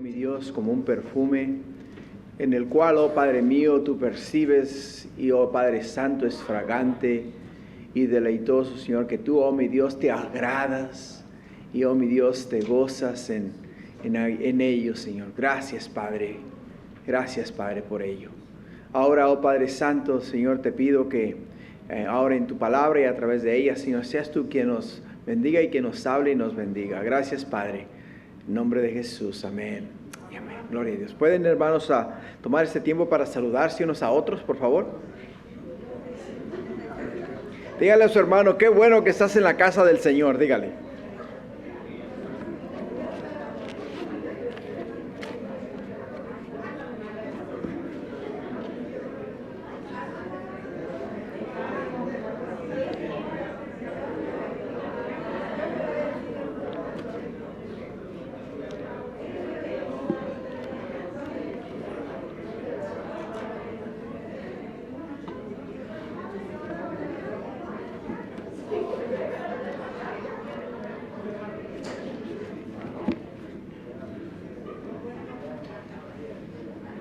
mi Dios, como un perfume, en el cual, oh Padre mío, tú percibes, y oh Padre Santo, es fragante y deleitoso, Señor, que tú, oh mi Dios, te agradas, y oh mi Dios, te gozas en ello, Señor. Gracias, Padre por ello. Ahora, oh Padre Santo, Señor, te pido que ahora en tu palabra y a través de ella, Señor, seas tú quien nos bendiga y quien nos hable y nos bendiga. Gracias, Padre. En nombre de Jesús, amén. Y amén. Gloria a Dios. ¿Pueden, hermanos, a tomar este tiempo para saludarse unos a otros, por favor? Dígale a su hermano, qué bueno que estás en la casa del Señor, dígale.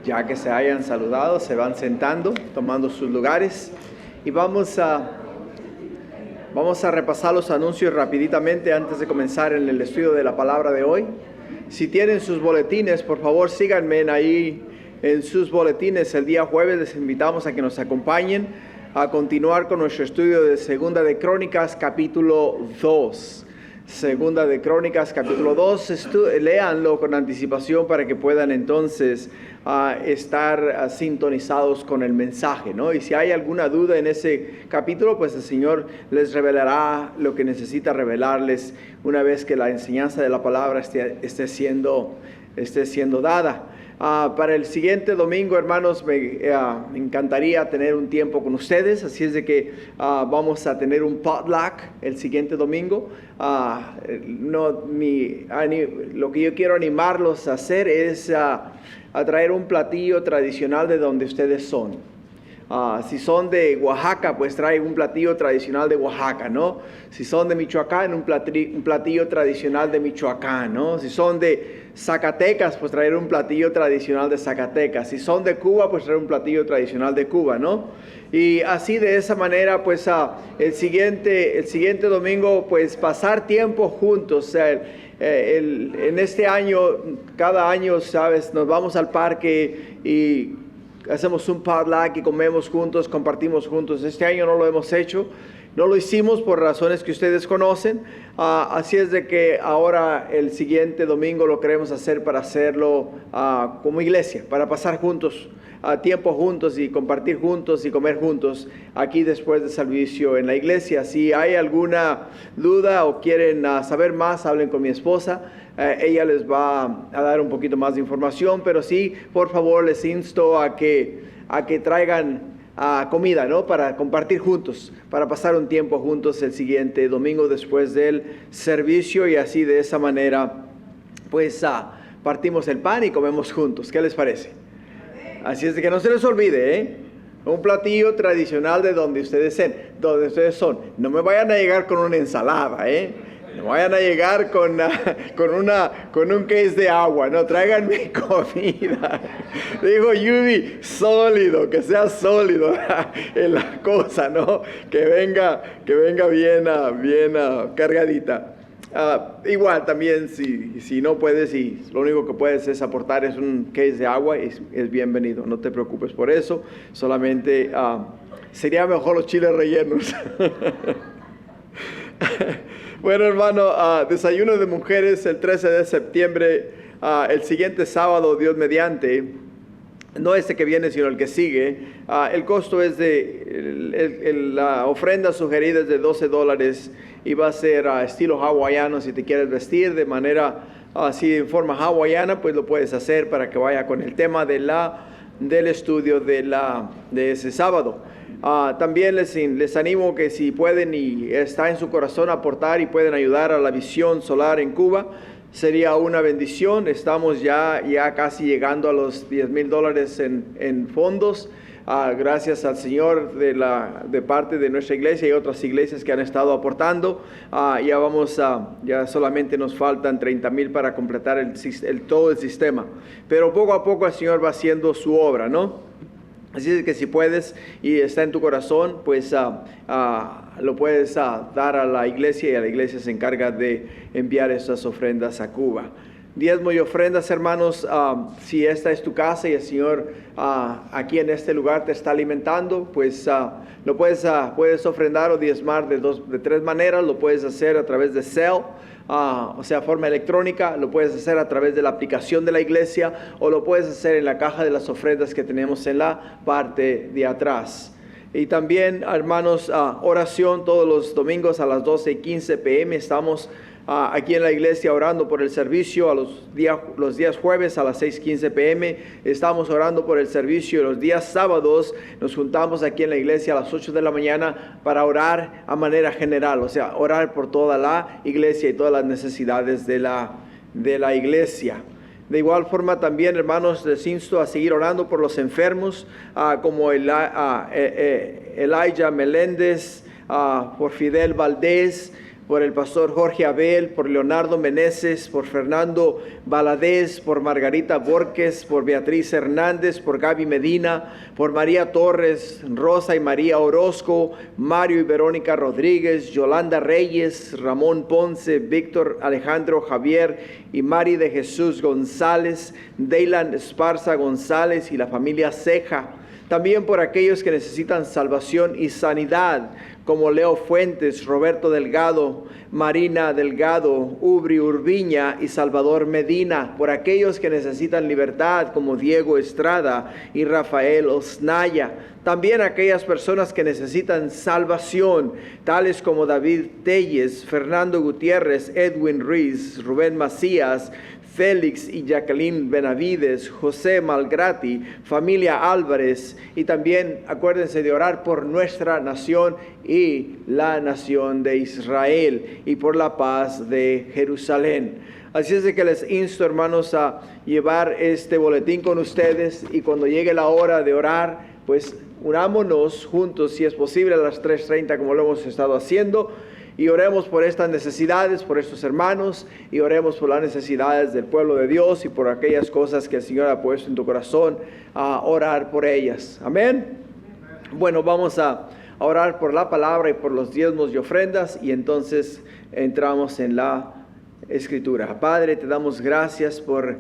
Ya que se hayan saludado, se van sentando, tomando sus lugares, y vamos a repasar los anuncios rapiditamente antes de comenzar en el estudio de la palabra de hoy. Si tienen sus boletines, por favor síganme ahí en sus boletines. El día jueves les invitamos a que nos acompañen a continuar con nuestro estudio de Segunda de Crónicas, capítulo 2. Segunda de Crónicas, capítulo 2, léanlo con anticipación para que puedan entonces estar sintonizados con el mensaje, ¿no? Y si hay alguna duda en ese capítulo, pues el Señor les revelará lo que necesita revelarles una vez que la enseñanza de la palabra esté siendo dada. Para el siguiente domingo, hermanos, me encantaría tener un tiempo con ustedes, así es de que vamos a tener un potluck el siguiente domingo. Lo que yo quiero animarlos a hacer es a traer un platillo tradicional de donde ustedes son. Si son de Oaxaca, pues trae un platillo tradicional de Oaxaca, ¿no? Si son de Michoacán, un platillo tradicional de Michoacán, ¿no? Si son de Zacatecas, pues traer un platillo tradicional de Zacatecas. Si son de Cuba, pues traer un platillo tradicional de Cuba, ¿no? Y así de esa manera, pues el siguiente domingo, pues pasar tiempo juntos. O sea, en este año, cada año, ¿sabes? Nos vamos al parque y hacemos un potluck y comemos juntos, compartimos juntos. Este año no lo hemos hecho, no lo hicimos por razones que ustedes conocen. Así es de que ahora el siguiente domingo lo queremos hacer para hacerlo como iglesia, para pasar juntos, tiempo juntos y compartir juntos y comer juntos aquí después del servicio en la iglesia. Si hay alguna duda o quieren saber más, hablen con mi esposa. Ella les va a dar un poquito más de información, pero sí, por favor, les insto a que traigan comida, ¿no? Para compartir juntos, para pasar un tiempo juntos el siguiente domingo después del servicio, y así de esa manera, pues partimos el pan y comemos juntos. ¿Qué les parece? Así es de que no se les olvide, un platillo tradicional de donde ustedes son. No me vayan a llegar con una ensalada, No vayan a llegar con un case de agua, no, tráiganme comida. Digo, Yubi, sólido, que sea sólido en la cosa, ¿no? Que venga bien cargadita. Igual también, si no puedes y lo único que puedes es aportar es un case de agua, es bienvenido, no te preocupes por eso. Solamente sería mejor los chiles rellenos. Bueno, hermano, desayuno de mujeres el 13 de septiembre, el siguiente sábado, Dios mediante, no este que viene, sino el que sigue. El costo es la ofrenda sugerida es de $12 y va a ser estilo hawaiano. Si te quieres vestir de manera así, en forma hawaiana, pues lo puedes hacer para que vaya con el tema del estudio de ese sábado. También les animo que si pueden y está en su corazón aportar y pueden ayudar a la Visión Solar en Cuba, sería una bendición. Estamos ya casi llegando a los $10,000 en fondos. gracias al Señor de parte de nuestra iglesia y otras iglesias que han estado aportando. Ya solamente nos faltan 30,000 para completar todo el sistema. Pero poco a poco el Señor va haciendo su obra, ¿no? Así es que si puedes y está en tu corazón, pues lo puedes dar a la iglesia, y a la iglesia se encarga de enviar esas ofrendas a Cuba. Diezmo y ofrendas, hermanos, si esta es tu casa y el Señor aquí en este lugar te está alimentando, pues lo puedes ofrendar o diezmar de tres maneras. Lo puedes hacer a través de Zelle, o sea, forma electrónica. Lo puedes hacer a través de la aplicación de la iglesia, o lo puedes hacer en la caja de las ofrendas que tenemos en la parte de atrás. Y también, hermanos, oración todos los domingos a las 12:15 p.m. Estamos aquí en la iglesia orando por el servicio. Los días jueves a las 6:15 p.m. estamos orando por el servicio, y los días sábados nos juntamos aquí en la iglesia a las 8 de la mañana para orar a manera general, o sea, orar por toda la iglesia y todas las necesidades de la iglesia. De igual forma también, hermanos, les insto a seguir orando por los enfermos, como Elijah Meléndez, por Fidel Valdés, por el pastor Jorge Abel, por Leonardo Meneses, por Fernando Valadez, por Margarita Borges, por Beatriz Hernández, por Gaby Medina, por María Torres, Rosa y María Orozco, Mario y Verónica Rodríguez, Yolanda Reyes, Ramón Ponce, Víctor Alejandro Javier y Mari de Jesús González, Deylan Esparza González y la familia Ceja. También por aquellos que necesitan salvación y sanidad, como Leo Fuentes, Roberto Delgado, Marina Delgado, Ubri Urbiña y Salvador Medina. Por aquellos que necesitan libertad, como Diego Estrada y Rafael Osnaya. También aquellas personas que necesitan salvación, tales como David Telles, Fernando Gutiérrez, Edwin Ruiz, Rubén Macías, Félix y Jacqueline Benavides, José Malgrati, familia Álvarez. Y también acuérdense de orar por nuestra nación y la nación de Israel, y por la paz de Jerusalén. Así es de que les insto, hermanos, a llevar este boletín con ustedes, y cuando llegue la hora de orar, pues unámonos juntos, si es posible, a las 3:30, como lo hemos estado haciendo. Y oremos por estas necesidades, por estos hermanos, y oremos por las necesidades del pueblo de Dios y por aquellas cosas que el Señor ha puesto en tu corazón, a orar por ellas. Amén. Bueno, vamos a orar por la palabra y por los diezmos y ofrendas, y entonces entramos en la Escritura. Padre, te damos gracias por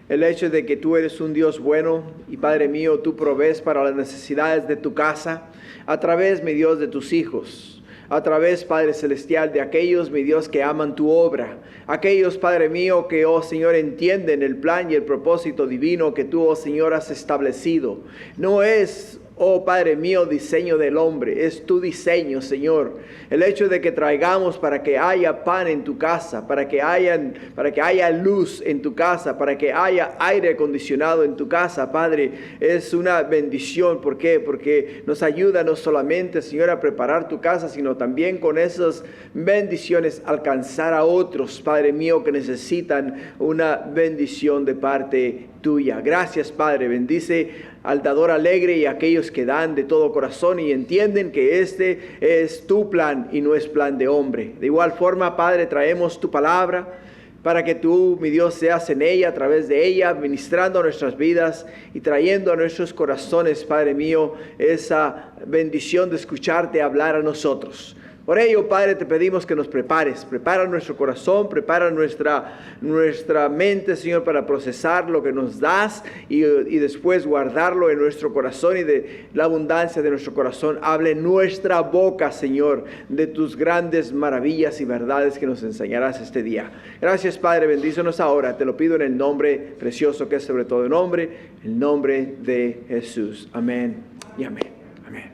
el hecho de que tú eres un Dios bueno, y Padre mío, tú provees para las necesidades de tu casa a través, mi Dios, de tus hijos. A través, Padre Celestial, de aquellos, mi Dios, que aman tu obra. Aquellos, Padre mío, que, oh Señor, entienden el plan y el propósito divino que tú, oh Señor, has establecido. No es, oh Padre mío, diseño del hombre, es tu diseño, Señor. El hecho de que traigamos para que haya pan en tu casa, para que haya luz en tu casa, para que haya aire acondicionado en tu casa, Padre, es una bendición. ¿Por qué? Porque nos ayuda no solamente, Señor, a preparar tu casa, sino también con esas bendiciones alcanzar a otros, Padre mío, que necesitan una bendición de parte tuya. Gracias, Padre. Bendice al dador alegre y a aquellos que dan de todo corazón y entienden que este es tu plan y no es plan de hombre. De igual forma, Padre, traemos tu palabra para que tú, mi Dios, seas en ella, a través de ella, ministrando a nuestras vidas y trayendo a nuestros corazones, Padre mío, esa bendición de escucharte hablar a nosotros. Por ello, Padre, te pedimos que nos prepares. Prepara nuestro corazón, prepara nuestra mente, Señor, para procesar lo que nos das y después guardarlo en nuestro corazón, y de la abundancia de nuestro corazón hable nuestra boca, Señor, de tus grandes maravillas y verdades que nos enseñarás este día. Gracias, Padre, bendícenos ahora. Te lo pido en el nombre precioso que es sobre todo nombre, el nombre de Jesús. Amén y amén. Amén.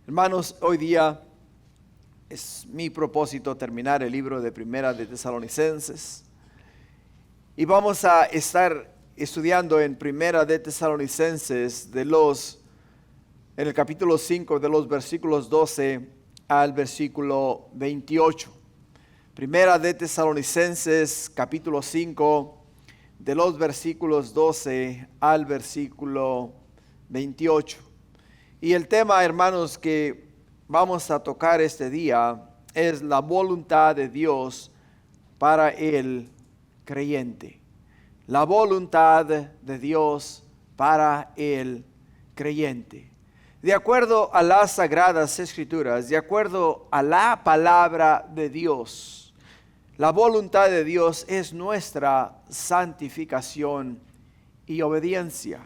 Hermanos, hoy día es mi propósito terminar el libro de Primera de Tesalonicenses, y vamos a estar estudiando en Primera de Tesalonicenses en el capítulo 5, de los versículos 12 al versículo 28. Primera de Tesalonicenses capítulo 5, de los versículos 12 al versículo 28. Y el tema, hermanos, que vamos a tocar este día es la voluntad de Dios para el creyente. La voluntad de Dios para el creyente. De acuerdo a las Sagradas Escrituras, de acuerdo a la palabra de Dios, la voluntad de Dios es nuestra santificación y obediencia.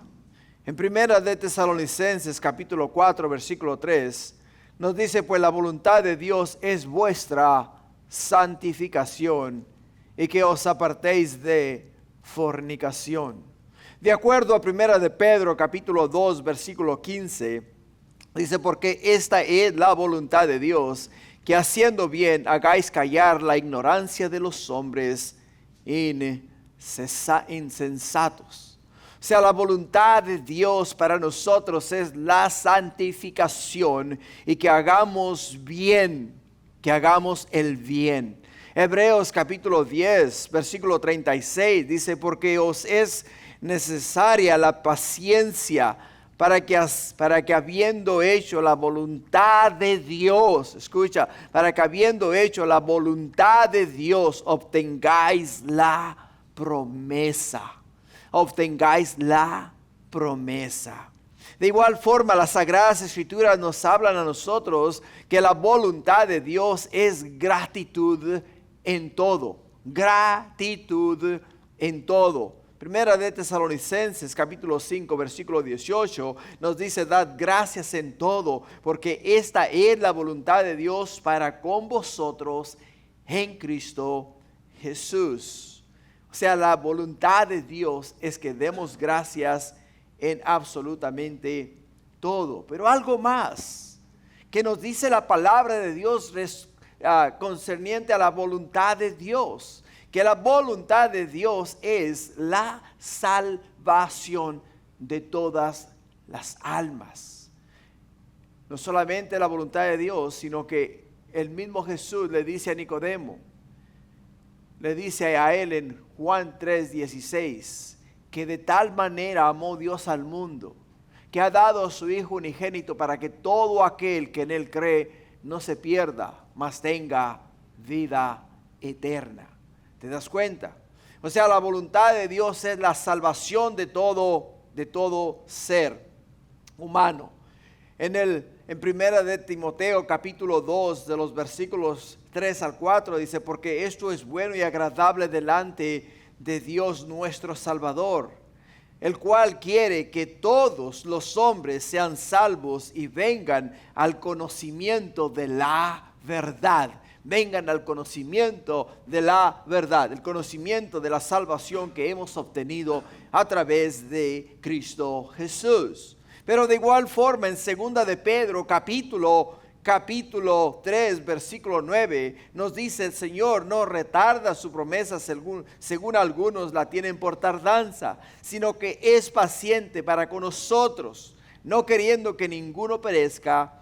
En Primera de Tesalonicenses capítulo 4 versículo 3 nos dice: pues la voluntad de Dios es vuestra santificación y que os apartéis de fornicación. De acuerdo a Primera de Pedro capítulo 2 versículo 15 dice: porque esta es la voluntad de Dios, que haciendo bien hagáis callar la ignorancia de los hombres insensatos. O sea, la voluntad de Dios para nosotros es la santificación y que hagamos bien, que hagamos el bien. Hebreos capítulo 10, versículo 36 dice: porque os es necesaria la paciencia para que habiendo hecho la voluntad de Dios, escucha, para que habiendo hecho la voluntad de Dios obtengáis la promesa. Obtengáis la promesa. De igual forma, las Sagradas Escrituras nos hablan a nosotros que la voluntad de Dios es gratitud en todo. Gratitud en todo. Primera de Tesalonicenses capítulo 5 versículo 18 nos dice: dad gracias en todo, porque esta es la voluntad de Dios para con vosotros en Cristo Jesús. O sea, la voluntad de Dios es que demos gracias en absolutamente todo. Pero algo más que nos dice la palabra de Dios concerniente a la voluntad de Dios. Que la voluntad de Dios es la salvación de todas las almas. No solamente la voluntad de Dios, sino que el mismo Jesús le dice a Nicodemo, le dice a él en Juan 3:16, que de tal manera amó Dios al mundo, que ha dado a su Hijo unigénito para que todo aquel que en él cree no se pierda, mas tenga vida eterna. ¿Te das cuenta? O sea, la voluntad de Dios es la salvación de todo ser humano. En Primera de Timoteo capítulo 2 de los versículos 3 al 4 dice: porque esto es bueno y agradable delante de Dios nuestro Salvador, el cual quiere que todos los hombres sean salvos y vengan al conocimiento de la verdad. Vengan al conocimiento de la verdad, el conocimiento de la salvación que hemos obtenido a través de Cristo Jesús. Pero de igual forma en Segunda de Pedro capítulo 3 versículo 9 nos dice: el Señor no retarda su promesa según algunos la tienen por tardanza, sino que es paciente para con nosotros, no queriendo que ninguno perezca,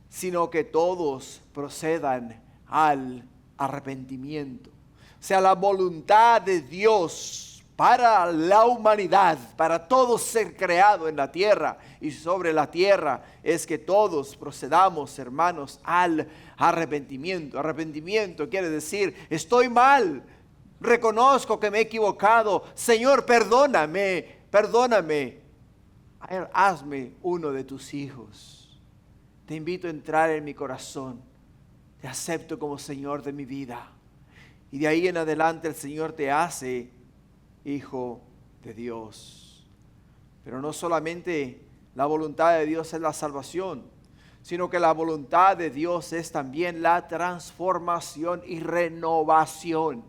sino que todos procedan al arrepentimiento. O sea, la voluntad de Dios para la humanidad, para todo ser creado en la tierra y sobre la tierra, es que todos procedamos, hermanos, al arrepentimiento. Arrepentimiento quiere decir: estoy mal, reconozco que me he equivocado, Señor, perdóname, hazme uno de tus hijos. Te invito a entrar en mi corazón. Te acepto como Señor de mi vida. Y de ahí en adelante el Señor te hace hijo de Dios. Pero no solamente la voluntad de Dios es la salvación, sino que la voluntad de Dios es también la transformación y renovación.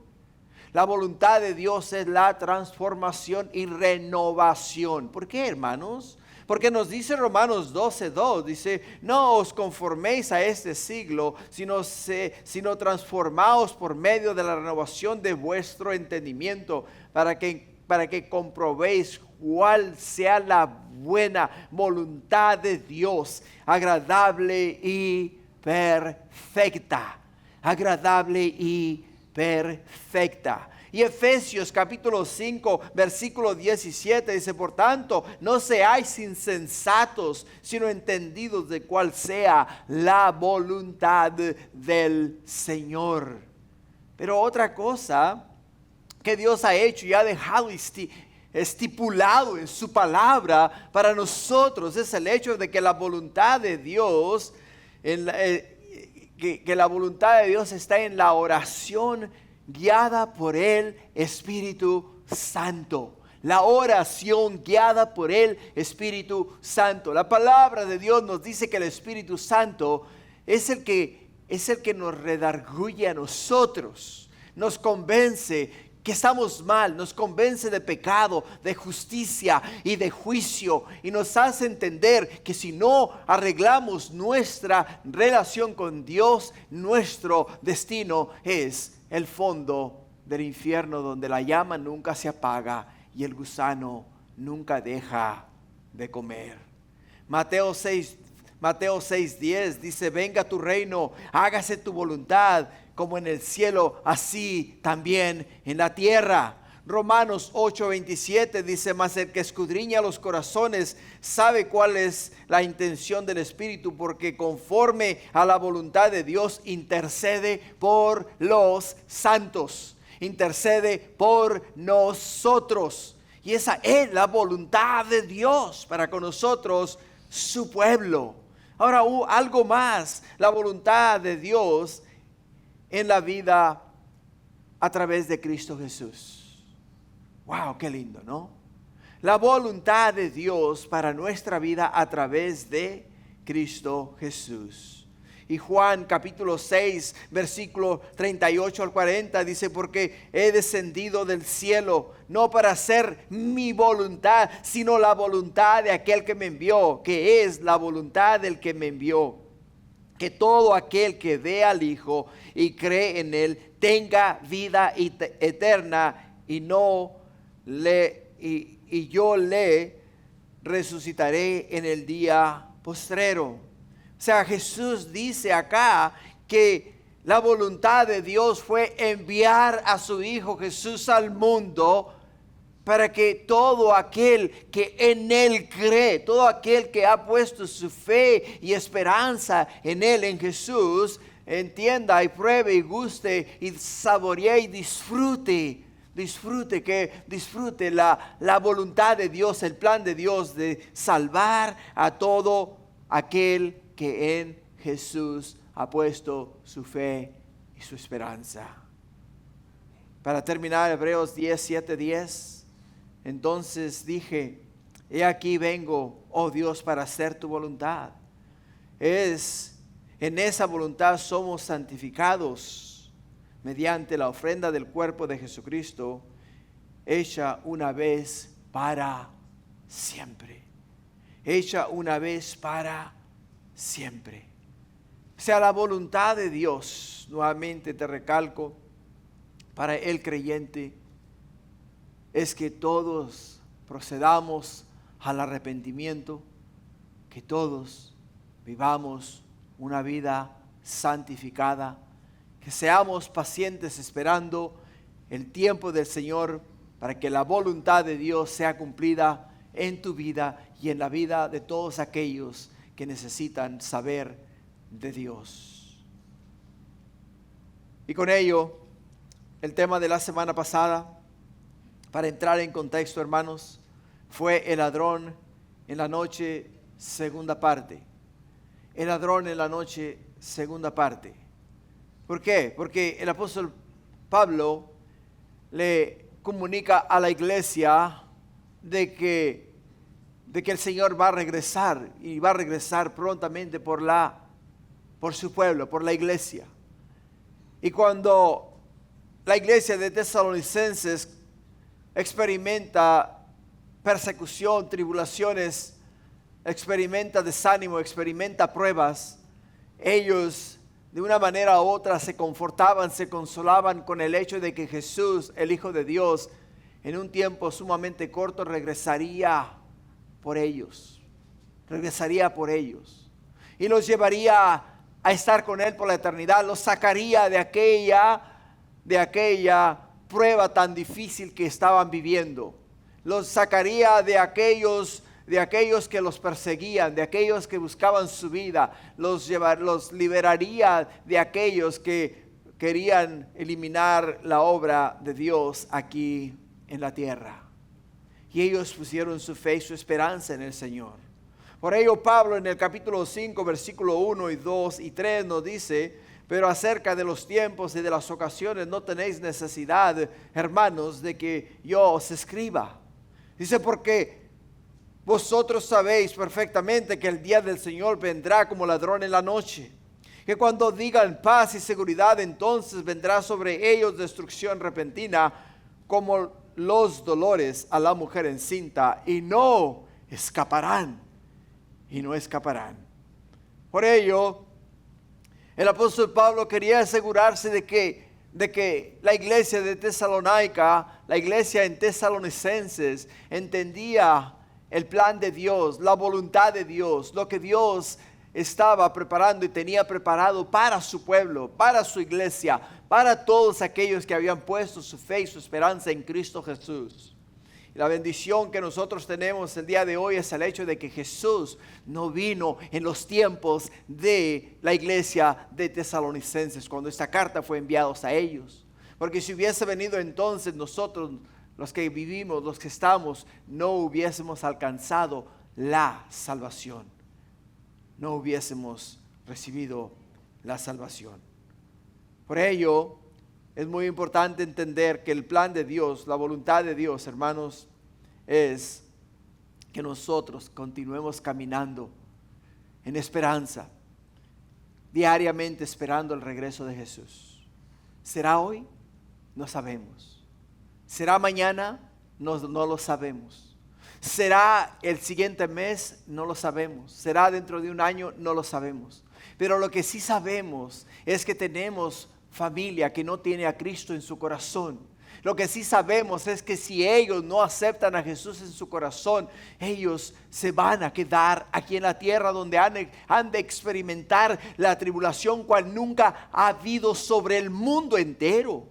La voluntad de Dios es la transformación y renovación. ¿Por qué, hermanos? Porque nos dice Romanos 12:2, dice: no os conforméis a este siglo, sino transformaos por medio de la renovación de vuestro entendimiento, para que comprobéis cuál sea la buena voluntad de Dios, agradable y perfecta. Agradable y perfecta. Y Efesios capítulo 5, versículo 17 dice, por tanto, no seáis insensatos, sino entendidos de cuál sea la voluntad del Señor. Pero otra cosa que Dios ha hecho y ha dejado estipulado en su palabra para nosotros es el hecho de que la voluntad de Dios, que la voluntad de Dios está en la oración guiada por el Espíritu Santo. La oración guiada por el Espíritu Santo. La palabra de Dios nos dice que el Espíritu Santo es el que nos redarguye a nosotros, nos convence que estamos mal, nos convence de pecado, de justicia y de juicio, y nos hace entender que si no arreglamos nuestra relación con Dios, nuestro destino es el fondo del infierno, donde la llama nunca se apaga y el gusano nunca deja de comer. Mateo 6:10 dice, venga tu reino, hágase tu voluntad, como en el cielo, así también en la tierra. Romanos 8:27 dice, mas el que escudriña los corazones sabe cuál es la intención del Espíritu, porque conforme a la voluntad de Dios intercede por los santos, intercede por nosotros. Y esa es la voluntad de Dios para con nosotros, su pueblo. Ahora, algo más, la voluntad de Dios en la vida a través de Cristo Jesús. Wow, qué lindo, ¿no? La voluntad de Dios para nuestra vida a través de Cristo Jesús. Y Juan capítulo 6, versículo 38 al 40 dice, porque he descendido del cielo, no para hacer mi voluntad, sino la voluntad de aquel que me envió, que es la voluntad del que me envió. Que todo aquel que ve al Hijo y cree en Él tenga vida eterna, y yo le resucitaré en el día postrero. O sea, Jesús dice acá que la voluntad de Dios fue enviar a su Hijo Jesús al mundo para que todo aquel que en Él cree, todo aquel que ha puesto su fe y esperanza en Él, en Jesús, entienda y pruebe y guste y saboree y disfrute la voluntad de Dios, el plan de Dios de salvar a todo aquel que en Jesús ha puesto su fe y su esperanza. Para terminar, Hebreos 10:10. Entonces dije, he aquí vengo, oh Dios, para hacer tu voluntad. En esa voluntad somos santificados mediante la ofrenda del cuerpo de Jesucristo, hecha una vez para siempre. Hecha una vez para siempre. O sea, la voluntad de Dios, nuevamente te recalco, para el creyente, es que todos procedamos al arrepentimiento, que todos vivamos una vida santificada, que seamos pacientes esperando el tiempo del Señor para que la voluntad de Dios sea cumplida en tu vida y en la vida de todos aquellos que necesitan saber de Dios. Y con ello, el tema de la semana pasada, para entrar en contexto, hermanos, fue el ladrón en la noche, segunda parte. El ladrón en la noche, segunda parte. ¿Por qué? Porque el apóstol Pablo le comunica a la iglesia de que el Señor va a regresar, y va a regresar prontamente por su pueblo, por la iglesia. Y cuando la iglesia de Tesalonicenses experimenta persecución, tribulaciones, experimenta desánimo, experimenta pruebas, ellos de una manera u otra se confortaban, se consolaban con el hecho de que Jesús, el Hijo de Dios, en un tiempo sumamente corto regresaría por ellos, y los llevaría a estar con Él por la eternidad, los sacaría de aquella prueba tan difícil que estaban viviendo. Los sacaría de aquellos que los perseguían, de aquellos que buscaban su vida. Los liberaría de aquellos que querían eliminar la obra de Dios aquí en la tierra. Y ellos pusieron su fe y su esperanza en el Señor. Por ello Pablo en el capítulo 5, versículo 1 y 2 y 3 nos dice: pero acerca de los tiempos y de las ocasiones no tenéis necesidad, hermanos, de que yo os escriba. Dice, porque vosotros sabéis perfectamente que el día del Señor vendrá como ladrón en la noche. Que cuando digan paz y seguridad, entonces vendrá sobre ellos destrucción repentina, como los dolores a la mujer encinta, y no escaparán. Por ello, el apóstol Pablo quería asegurarse de que la iglesia de Tesalónica, la iglesia en Tesalonicenses, entendía el plan de Dios, la voluntad de Dios, lo que Dios estaba preparando y tenía preparado para su pueblo, para su iglesia, para todos aquellos que habían puesto su fe y su esperanza en Cristo Jesús. Y la bendición que nosotros tenemos el día de hoy es el hecho de que Jesús no vino en los tiempos de la iglesia de Tesalonicenses, cuando esta carta fue enviada a ellos. Porque si hubiese venido entonces, nosotros, los que vivimos, los que estamos, no hubiésemos alcanzado la salvación. No hubiésemos recibido la salvación. Por ello, es muy importante entender que el plan de Dios, la voluntad de Dios, hermanos, es que nosotros continuemos caminando en esperanza, diariamente esperando el regreso de Jesús. ¿Será hoy? No sabemos. ¿Será mañana? No lo sabemos. ¿Será el siguiente mes? No lo sabemos. ¿Será dentro de un año? No lo sabemos. Pero lo que sí sabemos es que tenemos familia que no tiene a Cristo en su corazón. Lo que sí sabemos es que si ellos no aceptan a Jesús en su corazón, ellos se van a quedar aquí en la tierra donde han de experimentar la tribulación cual nunca ha habido sobre el mundo entero.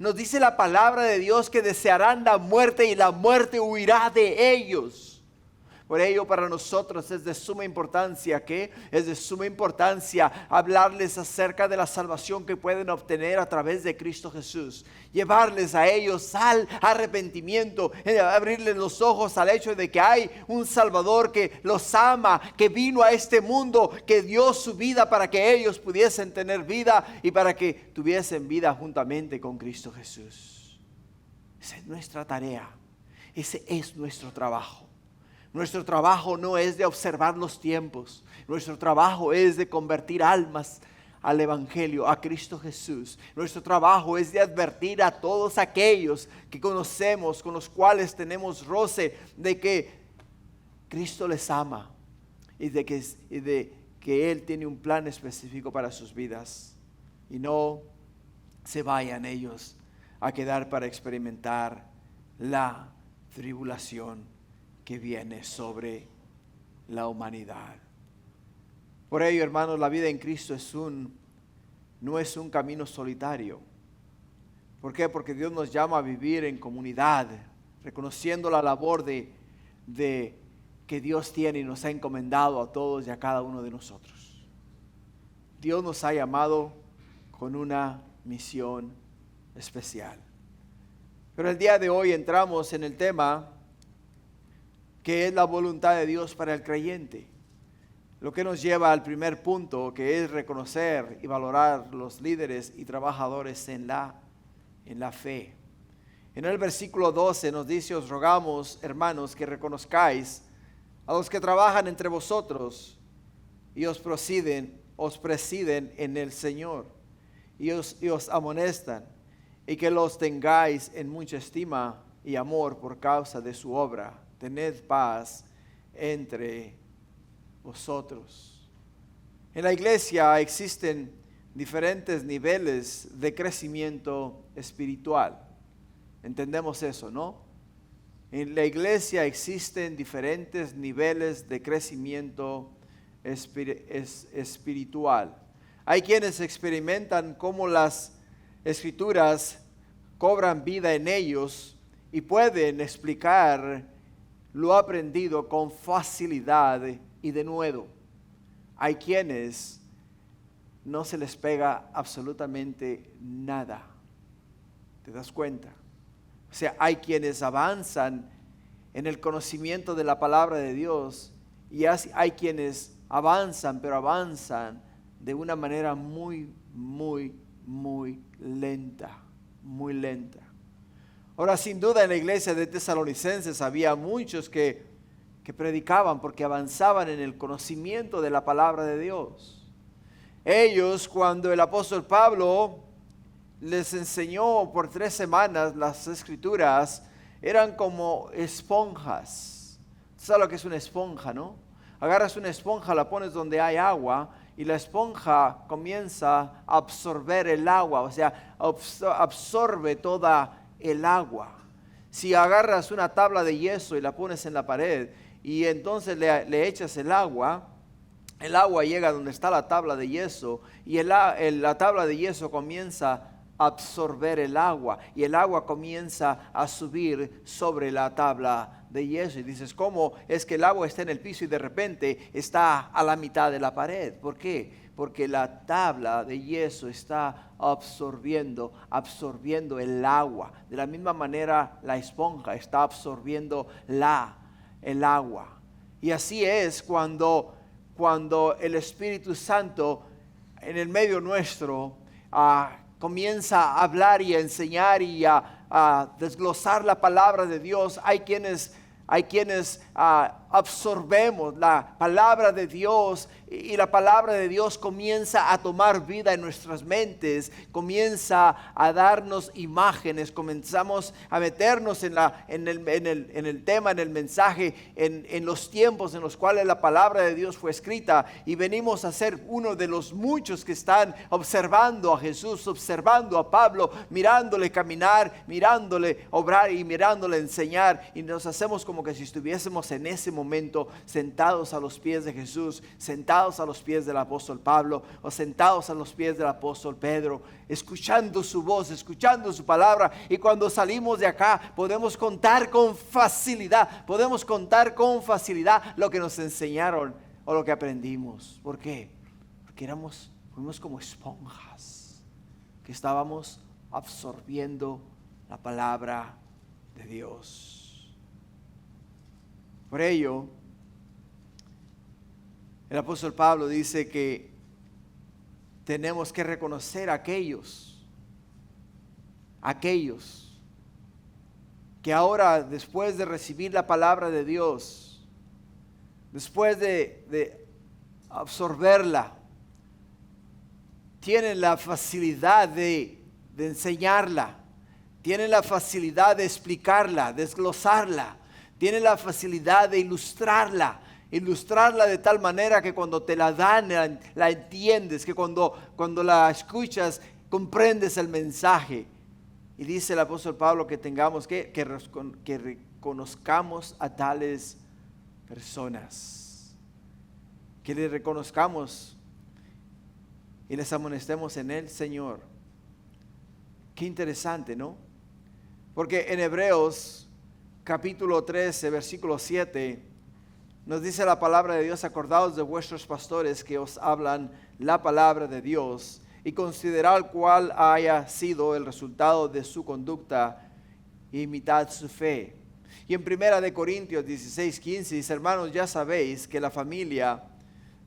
Nos dice la palabra de Dios que desearán la muerte y la muerte huirá de ellos. Por ello para nosotros es de suma importancia, hablarles acerca de la salvación que pueden obtener a través de Cristo Jesús. Llevarles a ellos al arrepentimiento, abrirles los ojos al hecho de que hay un Salvador que los ama, que vino a este mundo, que dio su vida para que ellos pudiesen tener vida y para que tuviesen vida juntamente con Cristo Jesús. Esa es nuestra tarea, ese es nuestro trabajo. Nuestro trabajo no es de observar los tiempos. Nuestro trabajo es de convertir almas al Evangelio, a Cristo Jesús. Nuestro trabajo es de advertir a todos aquellos que conocemos, con los cuales tenemos roce, de que Cristo les ama y de que Él tiene un plan específico para sus vidas. Y no se vayan ellos a quedar para experimentar la tribulación que viene sobre la humanidad. Por ello, hermanos, la vida en Cristo no es un camino solitario. ¿Por qué? Porque Dios nos llama a vivir en comunidad, reconociendo la labor de que Dios tiene y nos ha encomendado a todos y a cada uno de nosotros. Dios nos ha llamado con una misión especial. Pero el día de hoy entramos en el tema que es la voluntad de Dios para el creyente. Lo que nos lleva al primer punto, que es reconocer y valorar los líderes y trabajadores en la fe. En el versículo 12 nos dice: os rogamos, hermanos, que reconozcáis a los que trabajan entre vosotros y os presiden en el Señor y os amonestan, y que los tengáis en mucha estima y amor por causa de su obra. Tened paz entre vosotros. En la iglesia existen diferentes niveles de crecimiento espiritual. Entendemos eso, ¿no? En la iglesia existen diferentes niveles de crecimiento espiritual. Hay quienes experimentan cómo las escrituras cobran vida en ellos y pueden explicar lo aprendido con facilidad y denuedo. Hay quienes no se les pega absolutamente nada. ¿Te das cuenta? O sea, hay quienes avanzan en el conocimiento de la palabra de Dios y hay quienes avanzan, pero avanzan de una manera muy lenta, muy lenta. Ahora, sin duda en la iglesia de Tesalonicenses había muchos que predicaban porque avanzaban en el conocimiento de la palabra de Dios. Ellos, cuando el apóstol Pablo les enseñó por 3 semanas las escrituras, eran como esponjas. ¿Sabes lo que es una esponja, no? Agarras una esponja, la pones donde hay agua y la esponja comienza a absorber el agua, o sea, absorbe toda el agua. Si agarras una tabla de yeso y la pones en la pared y entonces le echas el agua llega donde está la tabla de yeso y la tabla de yeso comienza a absorber el agua y el agua comienza a subir sobre la tabla de yeso. Y dices, ¿cómo es que el agua está en el piso y de repente está a la mitad de la pared? ¿Por qué? Porque la tabla de yeso está absorbiendo el agua. De la misma manera la esponja está absorbiendo el agua. Y así es cuando el Espíritu Santo en el medio nuestro comienza a hablar y a enseñar y a desglosar la palabra de Dios. Hay quienes absorbemos la palabra de Dios y la palabra de Dios comienza a tomar vida en nuestras mentes, comienza a darnos imágenes, comenzamos a meternos en el tema, en el mensaje, en los tiempos en los cuales la palabra de Dios fue escrita y venimos a ser uno de los muchos que están observando a Jesús, observando a Pablo, mirándole caminar, mirándole obrar y mirándole enseñar, y nos hacemos como que si estuviésemos en ese momento sentados a los pies de Jesús, sentados a los pies del apóstol Pablo o sentados a los pies del apóstol Pedro, escuchando su voz, escuchando su palabra. Y cuando salimos de acá podemos contar con facilidad lo que nos enseñaron o lo que aprendimos. ¿Por qué? Porque fuimos como esponjas que estábamos absorbiendo la palabra de Dios. Por ello, el apóstol Pablo dice que tenemos que reconocer a aquellos que ahora, después de recibir la palabra de Dios, después de absorberla, tienen la facilidad de enseñarla, tienen la facilidad de explicarla, desglosarla, tienen la facilidad de ilustrarla de tal manera que cuando te la dan la entiendes, que cuando la escuchas comprendes el mensaje. Y dice el apóstol Pablo que tengamos que reconozcamos a tales personas, que le reconozcamos y les amonestemos en el Señor. Qué interesante, ¿no? Porque en Hebreos capítulo 13 versículo 7 nos dice la palabra de Dios: acordaos de vuestros pastores que os hablan la palabra de Dios y considerad cuál haya sido el resultado de su conducta e imitad su fe. Y en 1 Corintios 16:15 dice: hermanos, ya sabéis que la familia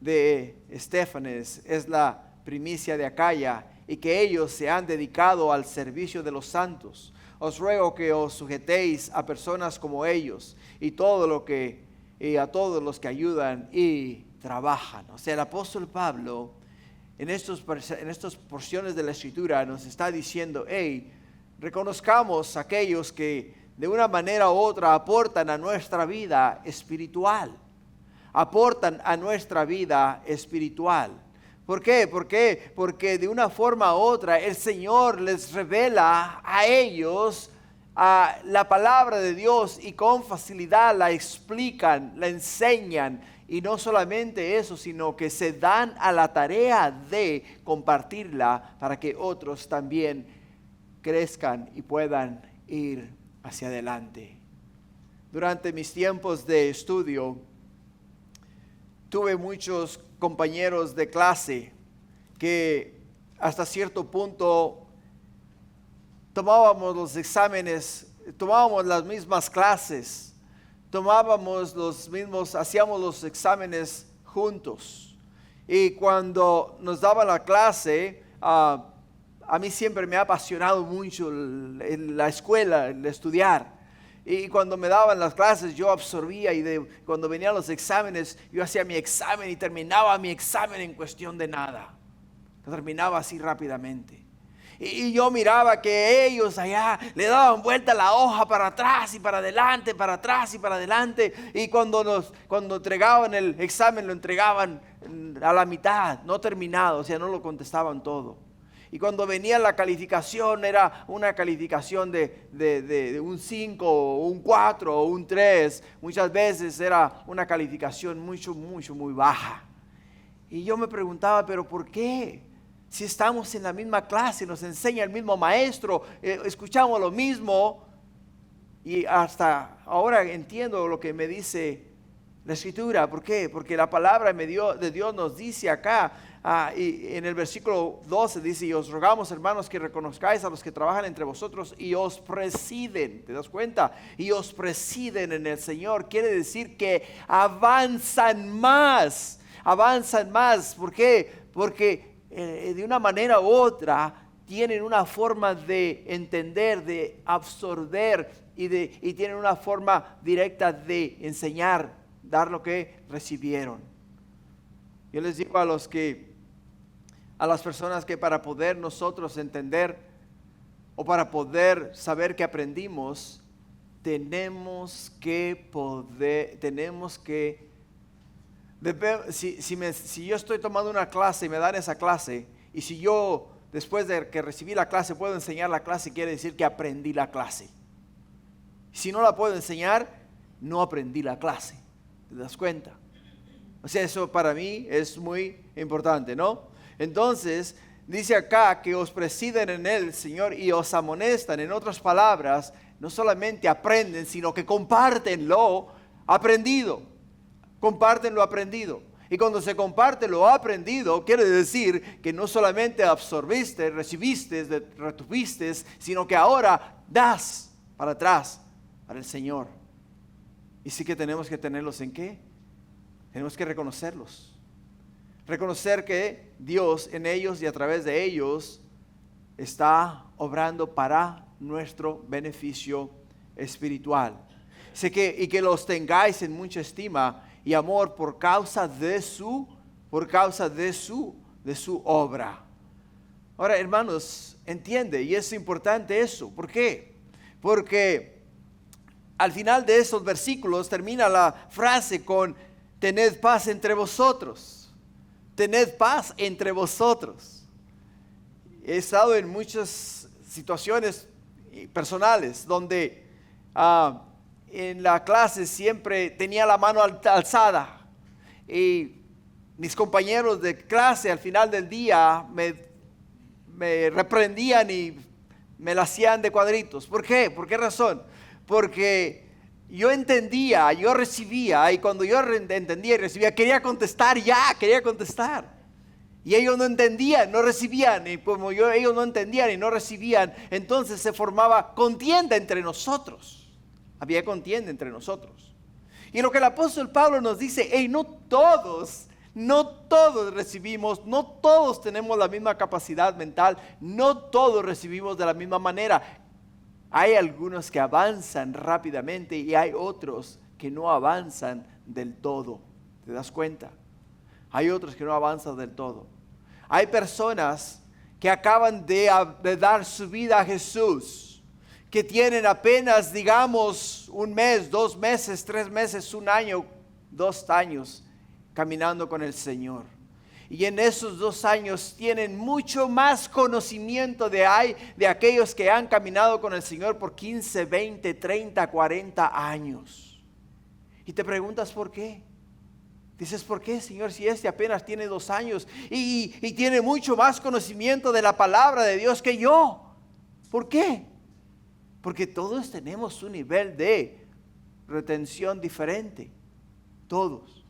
de Estéfanes es la primicia de Acaya y que ellos se han dedicado al servicio de los santos. Os ruego que os sujetéis a personas como ellos y a todos los que ayudan y trabajan. O sea, el apóstol Pablo en estas porciones de la escritura nos está diciendo: hey, reconozcamos a aquellos que de una manera u otra aportan a nuestra vida espiritual. ¿Por qué? Porque de una forma u otra el Señor les revela a ellos la palabra de Dios y con facilidad la explican, la enseñan. Y no solamente eso, sino que se dan a la tarea de compartirla para que otros también crezcan y puedan ir hacia adelante. Durante mis tiempos de estudio, tuve muchos compañeros de clase que hasta cierto punto tomábamos los exámenes, tomábamos las mismas clases, hacíamos los exámenes juntos. Y cuando nos daban la clase, a mí siempre me ha apasionado mucho la escuela, el estudiar. Y cuando me daban las clases yo absorbía, y cuando venían los exámenes yo hacía mi examen y terminaba mi examen en cuestión de nada. Lo terminaba así rápidamente. Y yo miraba que ellos allá le daban vuelta la hoja para atrás y para adelante, para atrás y para adelante. Y cuando entregaban el examen lo entregaban a la mitad, no terminado, o sea, no lo contestaban todo. Y cuando venía la calificación era una calificación de un 5 o un 4 o un 3. Muchas veces era una calificación muy baja. Y yo me preguntaba, ¿pero por qué? Si estamos en la misma clase, nos enseña el mismo maestro, escuchamos lo mismo. Y hasta ahora entiendo lo que me dice la Escritura. ¿Por qué? Porque la palabra de Dios nos dice acá, y en el versículo 12 dice: y os rogamos, hermanos, que reconozcáis a los que trabajan entre vosotros y os presiden. ¿Te das cuenta? Y os presiden en el Señor. Quiere decir que avanzan más. ¿Por qué? Porque de una manera u otra tienen una forma de entender, de absorber y tienen una forma directa de enseñar, dar lo que recibieron. Yo les digo a las personas que para poder nosotros entender o para poder saber que aprendimos, si yo estoy tomando una clase y me dan esa clase, y si yo después de que recibí la clase puedo enseñar la clase, quiere decir que aprendí la clase. Si no la puedo enseñar, no aprendí la clase. ¿Te das cuenta? O sea, eso para mí es muy importante, ¿no? Entonces, dice acá que os presiden en él, Señor, y os amonestan. En otras palabras, no solamente aprenden, sino que comparten lo aprendido. Comparten lo aprendido. Y cuando se comparte lo aprendido, quiere decir que no solamente absorbiste, recibiste, retuviste, sino que ahora das para atrás para el Señor. Y sí que tenemos que tenerlos ¿en qué? Tenemos que reconocerlos. Reconocer que Dios en ellos y a través de ellos está obrando para nuestro beneficio espiritual. Y que los tengáis en mucha estima y amor por causa de su obra. Ahora, hermanos, entiende, y es importante eso. ¿Por qué? Porque al final de esos versículos termina la frase con: tened paz entre vosotros. Tened paz entre vosotros. He estado en muchas situaciones personales donde en la clase siempre tenía la mano alzada, y mis compañeros de clase al final del día me reprendían y me la hacían de cuadritos. ¿Por qué? ¿Por qué razón? Porque yo entendía, yo recibía, y cuando yo entendía y recibía, quería contestar. Y ellos no entendían, no recibían, y como ellos no entendían y no recibían, entonces se formaba contienda entre nosotros. Había contienda entre nosotros. Y lo que el apóstol Pablo nos dice: no todos recibimos, no todos tenemos la misma capacidad mental, no todos recibimos de la misma manera. Hay algunos que avanzan rápidamente y hay otros que no avanzan del todo. ¿Te das cuenta? Hay otros que no avanzan del todo. Hay personas que acaban de dar su vida a Jesús, que tienen apenas, digamos, 1 mes, 2 meses, 3 meses, 1 año, 2 años caminando con el Señor. Y en esos 2 años tienen mucho más conocimiento de aquellos que han caminado con el Señor por 15, 20, 30, 40 años. Y te preguntas ¿por qué? Dices: ¿por qué, Señor, si este apenas tiene 2 años y tiene mucho más conocimiento de la palabra de Dios que yo? ¿Por qué? Porque todos tenemos un nivel de retención diferente. Todos.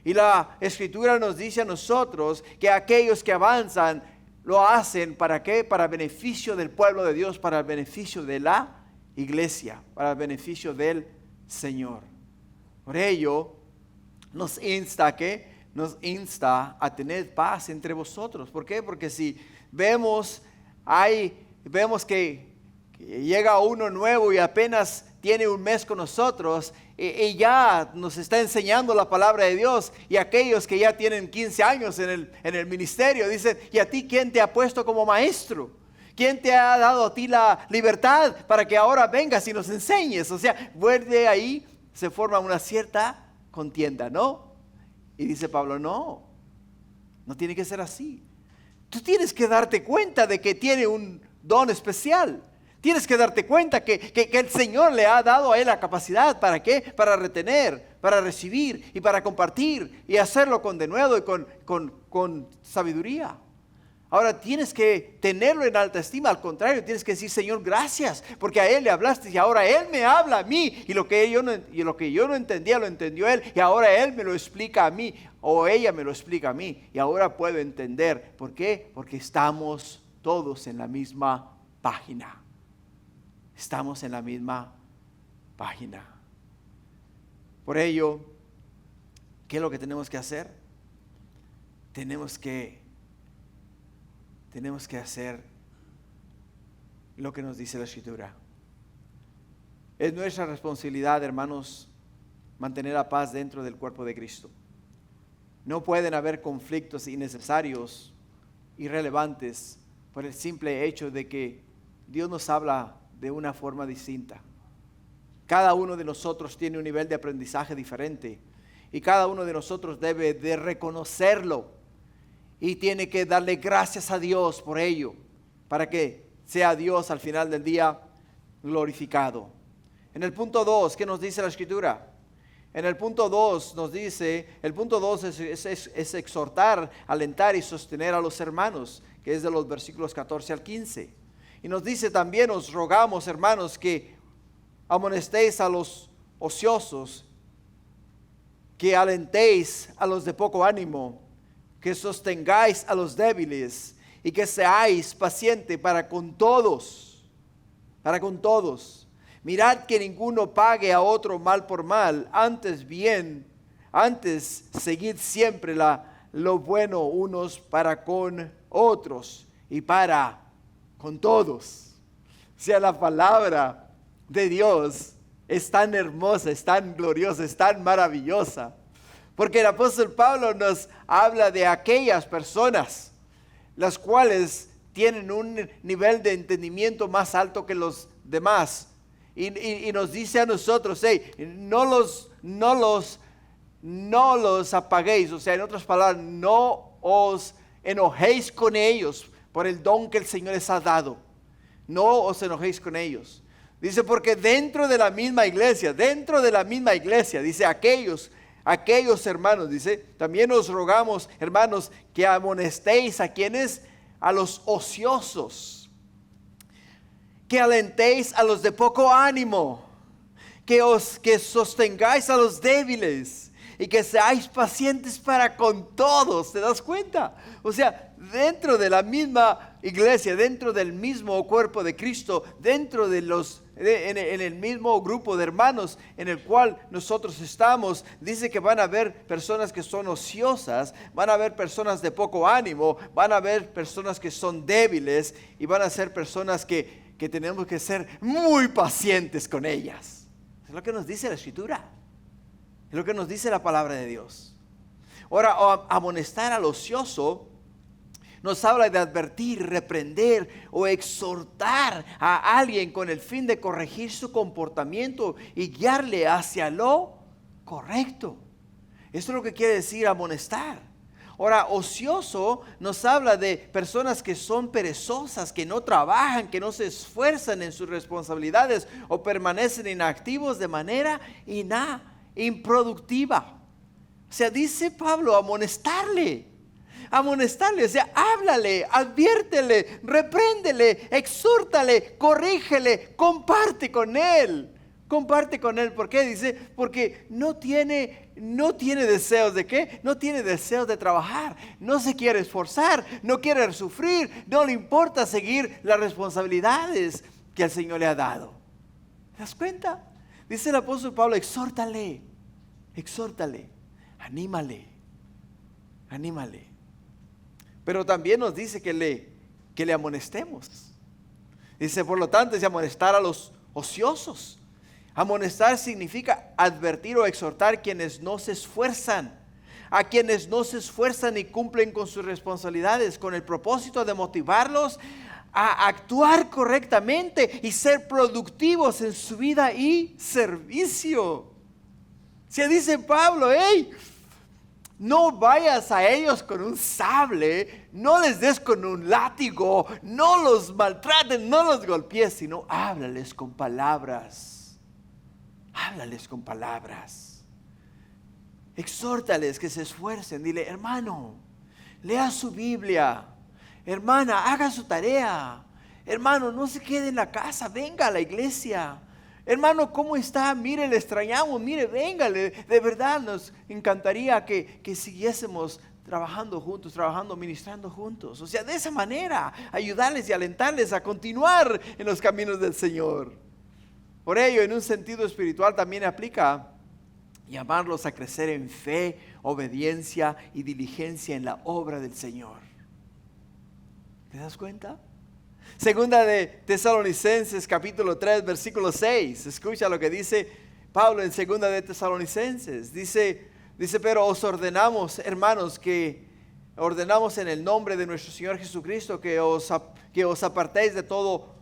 Y la Escritura nos dice a nosotros que aquellos que avanzan lo hacen ¿para qué? Para beneficio del pueblo de Dios, para el beneficio de la iglesia, para el beneficio del Señor. Por ello, nos insta a tener paz entre vosotros. ¿Por qué? Porque si vemos que llega uno nuevo y apenas tiene un mes con nosotros y ya nos está enseñando la palabra de Dios, y aquellos que ya tienen 15 años en el ministerio dicen: ¿y a ti quién te ha puesto como maestro? ¿Quién te ha dado a ti la libertad para que ahora vengas y nos enseñes? O sea, vuelve ahí, se forma una cierta contienda, ¿no? Y dice Pablo: no tiene que ser así. Tú tienes que darte cuenta de que tiene un don especial. Tienes que darte cuenta que el Señor le ha dado a él la capacidad. ¿Para qué? Para retener, para recibir y para compartir y hacerlo con denuedo y con sabiduría. Ahora tienes que tenerlo en alta estima. Al contrario, tienes que decir: Señor, gracias, porque a él le hablaste y ahora él me habla a mí. Y lo que yo no entendía, lo entendió él, y ahora él me lo explica a mí, o ella me lo explica a mí, y ahora puedo entender. ¿Por qué? Porque estamos todos en la misma página. Estamos en la misma página. Por ello, ¿qué es lo que tenemos que hacer? Tenemos que hacer lo que nos dice la Escritura. Es nuestra responsabilidad, hermanos, mantener la paz dentro del cuerpo de Cristo. No pueden haber conflictos innecesarios, irrelevantes, por el simple hecho de que Dios nos habla de una forma distinta. Cada uno de nosotros tiene un nivel de aprendizaje diferente, y cada uno de nosotros debe de reconocerlo y tiene que darle gracias a Dios por ello, para que sea Dios al final del día glorificado. En el punto 2, ¿qué nos dice la Escritura? En el punto 2 nos dice, el punto 2 es exhortar, alentar y sostener a los hermanos, que es de los versículos 14 al 15. Y nos dice también: os rogamos, hermanos, que amonestéis a los ociosos, que alentéis a los de poco ánimo, que sostengáis a los débiles, y que seáis pacientes para con todos. Mirad que ninguno pague a otro mal por mal, antes seguid siempre lo bueno unos para con otros y para con todos. O sea, la palabra de Dios es tan hermosa, es tan gloriosa, es tan maravillosa, porque el apóstol Pablo nos habla de aquellas personas las cuales tienen un nivel de entendimiento más alto que los demás, y nos dice a nosotros: hey, no los apaguéis. O sea, en otras palabras, no os enojéis con ellos por el don que el Señor les ha dado. No os enojéis con ellos. Dice: porque dentro de la misma iglesia, dice, aquellos hermanos, dice, también os rogamos, hermanos, que amonestéis a quienes, a los ociosos, que alentéis a los de poco ánimo, que sostengáis a los débiles, y que seáis pacientes para con todos. ¿Te das cuenta? O sea, dentro de la misma iglesia, dentro del mismo cuerpo de Cristo, dentro de en el mismo grupo de hermanos en el cual nosotros estamos, dice que van a haber personas que son ociosas, van a haber personas de poco ánimo, van a haber personas que son débiles, y van a ser personas que tenemos que ser muy pacientes con ellas. Es lo que nos dice la Escritura. Es lo que nos dice la palabra de Dios. Ahora, amonestar al ocioso nos habla de advertir, reprender o exhortar a alguien con el fin de corregir su comportamiento y guiarle hacia lo correcto. Eso es lo que quiere decir amonestar. Ahora, ocioso nos habla de personas que son perezosas, que no trabajan, que no se esfuerzan en sus responsabilidades o permanecen inactivos de manera improductiva. O sea, dice Pablo, amonestarle. Amonestarle, o sea, háblale, adviértele, repréndele, exhórtale, corrígele, comparte con él. Comparte con él. ¿Por qué? Dice, porque no tiene deseos de qué. No tiene deseos de trabajar. No se quiere esforzar. No quiere sufrir. No le importa seguir las responsabilidades que el Señor le ha dado. ¿Te das cuenta? Dice el apóstol Pablo, exhórtale, anímale. Pero también nos dice que le amonestemos. Dice, por lo tanto, es amonestar a los ociosos. Amonestar significa advertir o exhortar a quienes no se esfuerzan. A quienes no se esfuerzan y cumplen con sus responsabilidades, con el propósito de motivarlos a actuar correctamente y ser productivos en su vida y servicio. Se dice Pablo, hey, no vayas a ellos con un sable, no les des con un látigo, no los maltraten, no los golpees, sino háblales con palabras. Háblales con palabras. Exhórtales que se esfuercen. Dile, hermano, lea su Biblia. Hermana, haga su tarea. Hermano, no se quede en la casa, venga a la iglesia. Hermano, ¿cómo está? Mire, le extrañamos, mire, véngale. De verdad nos encantaría que siguiésemos trabajando juntos, ministrando juntos. O sea, de esa manera, ayudarles y alentarles a continuar en los caminos del Señor. Por ello, en un sentido espiritual también aplica llamarlos a crecer en fe, obediencia y diligencia en la obra del Señor. ¿Te das cuenta? Segunda de Tesalonicenses capítulo 3 versículo 6. Escucha lo que dice Pablo en segunda de Tesalonicenses. Dice, pero os ordenamos, hermanos, que ordenamos en el nombre de nuestro Señor Jesucristo que os apartéis de todo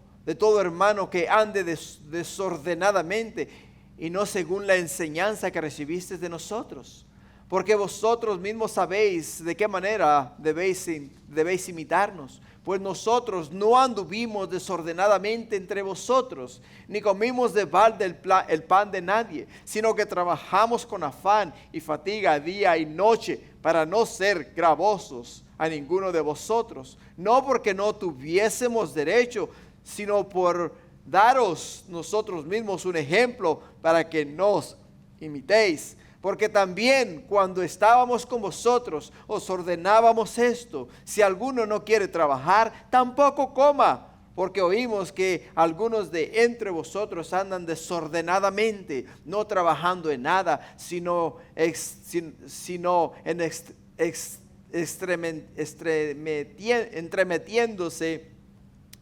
hermano que ande desordenadamente y no según la enseñanza que recibisteis de nosotros. Porque vosotros mismos sabéis de qué manera debéis imitarnos. Pues nosotros no anduvimos desordenadamente entre vosotros, ni comimos de balde el pan de nadie, sino que trabajamos con afán y fatiga día y noche para no ser gravosos a ninguno de vosotros. No porque no tuviésemos derecho, sino por daros nosotros mismos un ejemplo para que nos imitéis. Porque también cuando estábamos con vosotros os ordenábamos esto: si alguno no quiere trabajar, tampoco coma, porque oímos que algunos de entre vosotros andan desordenadamente, no trabajando en nada, sino entremetiéndose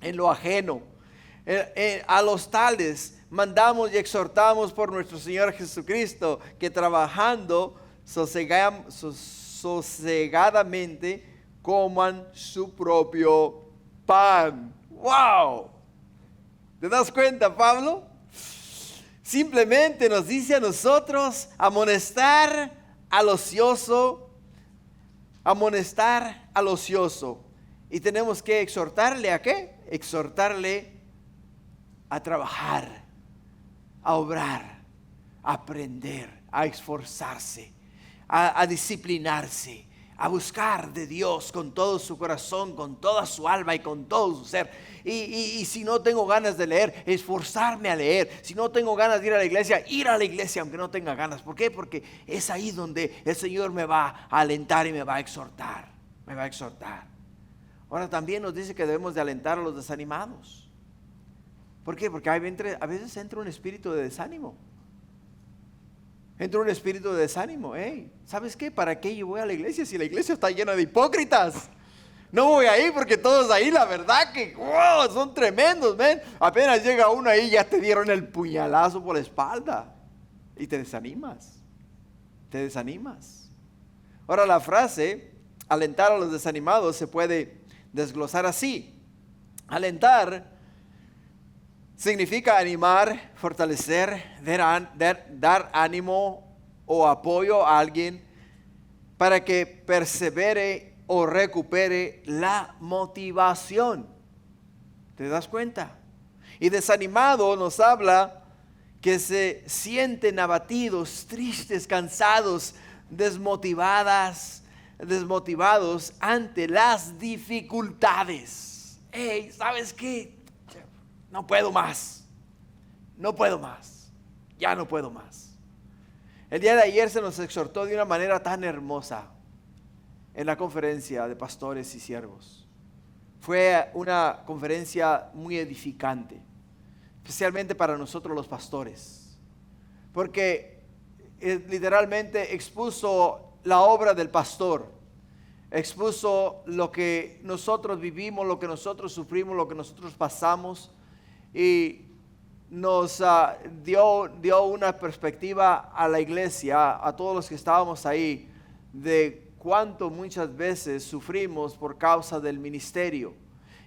en lo ajeno. A los tales mandamos y exhortamos por nuestro Señor Jesucristo que trabajando sosegadamente coman su propio pan. ¡Wow! ¿Te das cuenta, Pablo? Simplemente nos dice a nosotros amonestar al ocioso. Y tenemos que exhortarle ¿a qué? Exhortarle a trabajar, a obrar, a aprender, a esforzarse, a disciplinarse, a buscar de Dios con todo su corazón, con toda su alma y con todo su ser. Y si no tengo ganas de leer, esforzarme a leer. Si no tengo ganas de ir a la iglesia aunque no tenga ganas. ¿Por qué? Porque es ahí donde el Señor me va a alentar y me va a exhortar. Ahora también nos dice que debemos de alentar a los desanimados. ¿Por qué? Porque a veces entra un espíritu de desánimo. Hey, ¿sabes qué? ¿Para qué yo voy a la iglesia si la iglesia está llena de hipócritas? No voy ahí porque todos ahí, la verdad que wow, son tremendos, man. Apenas llega uno ahí, ya te dieron el puñalazo por la espalda. Y te desanimas. Ahora la frase, alentar a los desanimados, se puede desglosar así. Alentar significa animar, fortalecer, dar ánimo o apoyo a alguien para que persevere o recupere la motivación. ¿Te das cuenta? Y desanimado nos habla que se sienten abatidos, tristes, cansados, desmotivadas, desmotivados ante las dificultades. Hey, ¿sabes qué? No puedo más. No puedo más. Ya no puedo más. El día de ayer se nos exhortó de una manera tan hermosa en la conferencia de pastores y siervos. Fue una conferencia muy edificante, especialmente para nosotros los pastores, porque literalmente expuso la obra del pastor, expuso lo que nosotros vivimos, lo que nosotros sufrimos, lo que nosotros pasamos, y nos dio una perspectiva a la iglesia, a todos los que estábamos ahí, de cuánto muchas veces sufrimos por causa del ministerio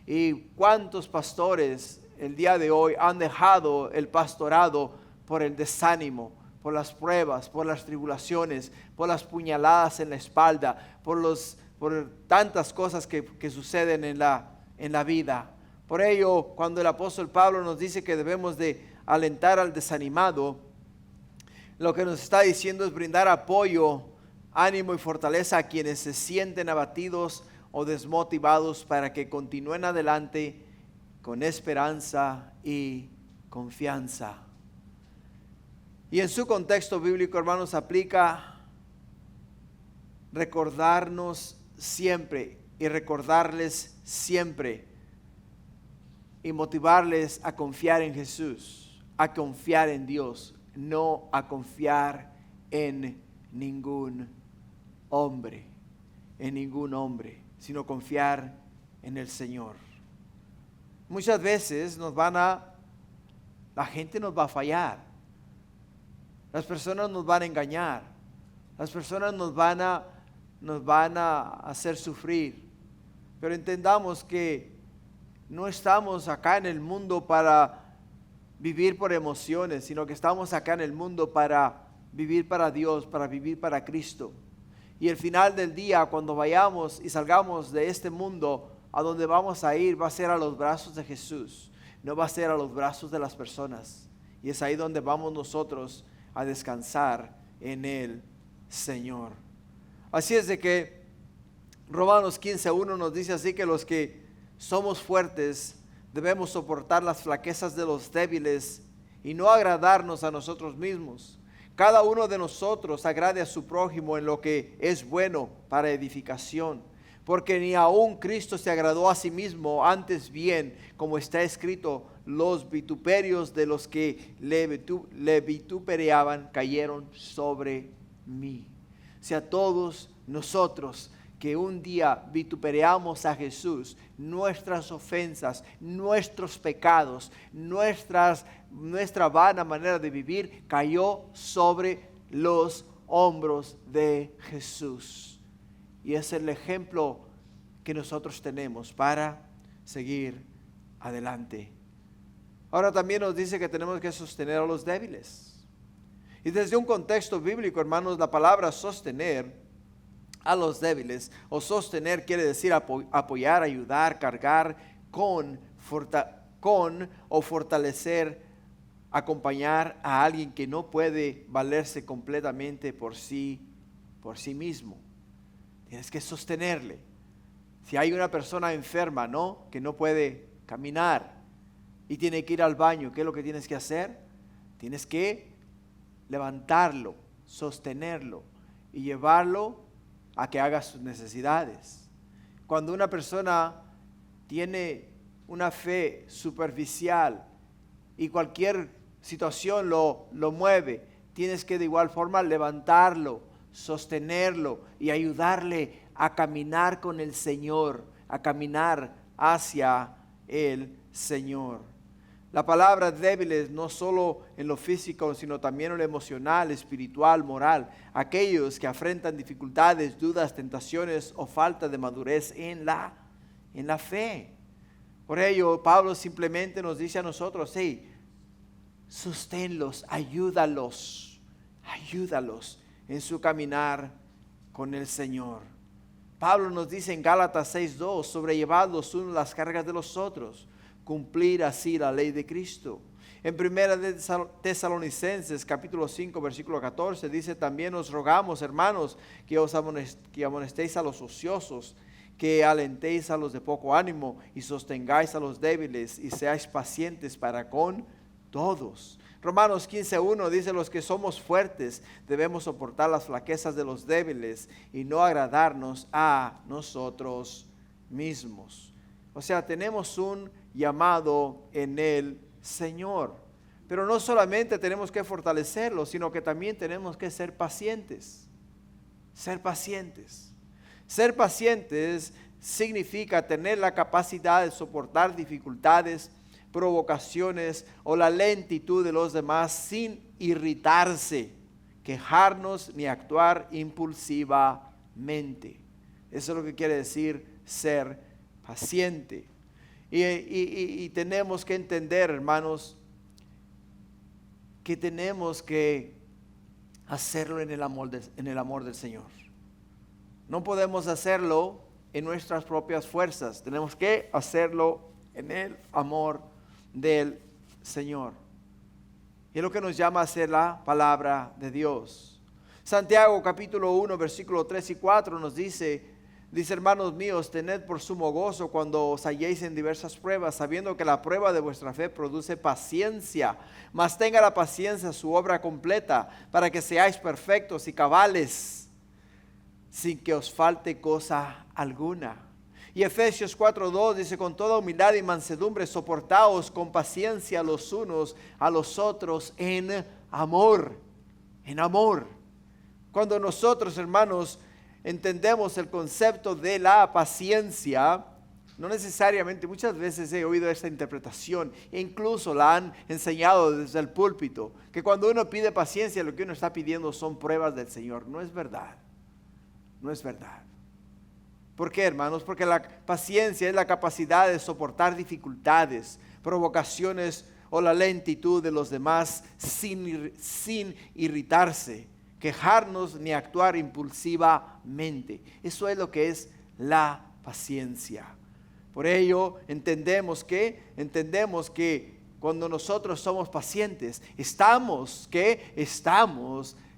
y cuántos pastores el día de hoy han dejado el pastorado por el desánimo, por las pruebas, por las tribulaciones, por las puñaladas en la espalda, por tantas cosas que suceden en la vida. Por ello, cuando el apóstol Pablo nos dice que debemos de alentar al desanimado, lo que nos está diciendo es brindar apoyo, ánimo y fortaleza a quienes se sienten abatidos o desmotivados para que continúen adelante con esperanza y confianza. Y en su contexto bíblico, hermanos, aplica recordarnos siempre y recordarles siempre y motivarles a confiar en Jesús, a confiar en Dios, no a confiar en ningún hombre, sino confiar en el Señor. Muchas veces la gente nos va a fallar, las personas nos van a engañar, las personas nos van a hacer sufrir, pero entendamos que no estamos acá en el mundo para vivir por emociones, sino que estamos acá en el mundo para vivir para Dios, para vivir para Cristo. Y el final del día, cuando vayamos y salgamos de este mundo, a donde vamos a ir va a ser a los brazos de Jesús, no va a ser a los brazos de las personas. Y es ahí donde vamos nosotros a descansar en el Señor. Así es de que Romanos 15:1 nos dice así, que los que somos fuertes debemos soportar las flaquezas de los débiles y no agradarnos a nosotros mismos. Cada uno de nosotros agrade a su prójimo en lo que es bueno para edificación, porque ni aun Cristo se agradó a sí mismo, antes bien, como está escrito, los vituperios de los que le vitupereaban cayeron sobre mí. O sea, todos nosotros que un día vitupereamos a Jesús, nuestras ofensas, nuestros pecados, nuestra vana manera de vivir cayó sobre los hombros de Jesús. Y es el ejemplo que nosotros tenemos para seguir adelante. Ahora también nos dice que tenemos que sostener a los débiles. Y desde un contexto bíblico, hermanos, la palabra sostener a los débiles, o sostener quiere decir apoyar, ayudar, cargar, con o fortalecer, acompañar a alguien que no puede valerse completamente por sí mismo. Tienes que sostenerle. Si hay una persona enferma, ¿no?, que no puede caminar y tiene que ir al baño, ¿qué es lo que tienes que hacer? Tienes que levantarlo, sostenerlo y llevarlo a que haga sus necesidades. Cuando una persona tiene una fe superficial y cualquier situación lo mueve, tienes que de igual forma levantarlo, sostenerlo y ayudarle a caminar con el Señor, a caminar hacia el Señor. La palabra débiles no solo en lo físico, sino también en lo emocional, espiritual, moral. Aquellos que afrentan dificultades, dudas, tentaciones o falta de madurez en la fe. Por ello, Pablo simplemente nos dice a nosotros, hey, sosténlos, ayúdalos en su caminar con el Señor. Pablo nos dice en Gálatas 6:2, sobrellevad los unos las cargas de los otros, cumplir así la ley de Cristo. En primera de Tesalonicenses capítulo 5 versículo 14 dice: también os rogamos, hermanos, que amonestéis a los ociosos, que alentéis a los de poco ánimo y sostengáis a los débiles y seáis pacientes para con todos. Romanos 15:1 dice: los que somos fuertes debemos soportar las flaquezas de los débiles y no agradarnos a nosotros mismos. O sea, tenemos un llamado en el Señor, pero no solamente tenemos que fortalecerlo, sino que también tenemos que ser pacientes. Ser pacientes. Ser pacientes significa tener la capacidad de soportar dificultades, provocaciones o la lentitud de los demás sin irritarse, quejarnos ni actuar impulsivamente. Eso es lo que quiere decir ser paciente. Y tenemos que entender, hermanos, que tenemos que hacerlo en el amor del Señor. No podemos hacerlo en nuestras propias fuerzas. Tenemos que hacerlo en el amor del Señor. Y es lo que nos llama a hacer la palabra de Dios. Santiago capítulo 1 versículo 3 y 4 nos dice: hermanos míos, tened por sumo gozo cuando os halléis en diversas pruebas, sabiendo que la prueba de vuestra fe produce paciencia. Mas tenga la paciencia su obra completa, para que seáis perfectos y cabales, sin que os falte cosa alguna. Y Efesios 4:2 dice: con toda humildad y mansedumbre soportaos con paciencia los unos a los otros en amor. En amor. Cuando nosotros, hermanos, entendemos el concepto de la paciencia, no necesariamente, muchas veces he oído esta interpretación, e incluso la han enseñado desde el púlpito, que cuando uno pide paciencia, lo que uno está pidiendo son pruebas del Señor. No es verdad. No es verdad. ¿Por qué, hermanos? Porque la paciencia es la capacidad de soportar dificultades, provocaciones o la lentitud de los demás sin irritarse, quejarnos ni actuar impulsivamente. Eso es lo que es la paciencia. Por ello entendemos que cuando nosotros somos pacientes, estamos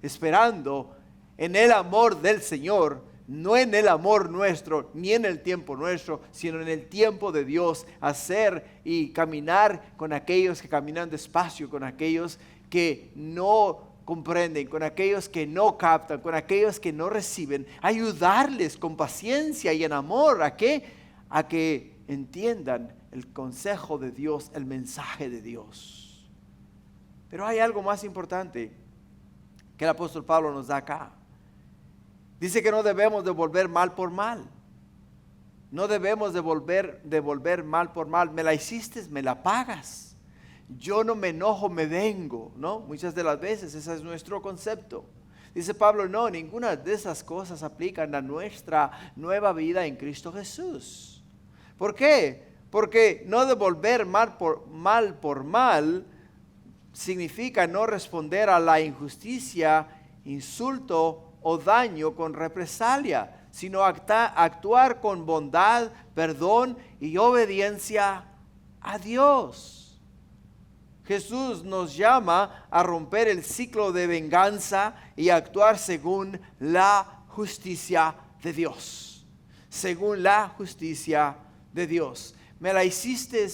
esperando en el amor del Señor, no en el amor nuestro, ni en el tiempo nuestro, sino en el tiempo de Dios, hacer y caminar con aquellos que caminan despacio, con aquellos que no comprenden, con aquellos que no captan, con aquellos que no reciben, ayudarles con paciencia y en amor. ¿A qué? A que entiendan el consejo de Dios, el mensaje de Dios. Pero hay algo más importante que el apóstol Pablo nos da acá. Dice que no debemos devolver mal por mal. No debemos devolver mal por mal. Me la hiciste, me la pagas. Yo no me enojo, me vengo, ¿no? Muchas de las veces ese es nuestro concepto. Dice Pablo: no, ninguna de esas cosas aplican a nuestra nueva vida en Cristo Jesús. ¿Por qué? Porque no devolver mal por mal significa no responder a la injusticia, insulto o daño con represalia, sino actuar con bondad, perdón y obediencia a Dios. Jesús nos llama a romper el ciclo de venganza y actuar según la justicia de Dios. Según la justicia de Dios. Me la hiciste,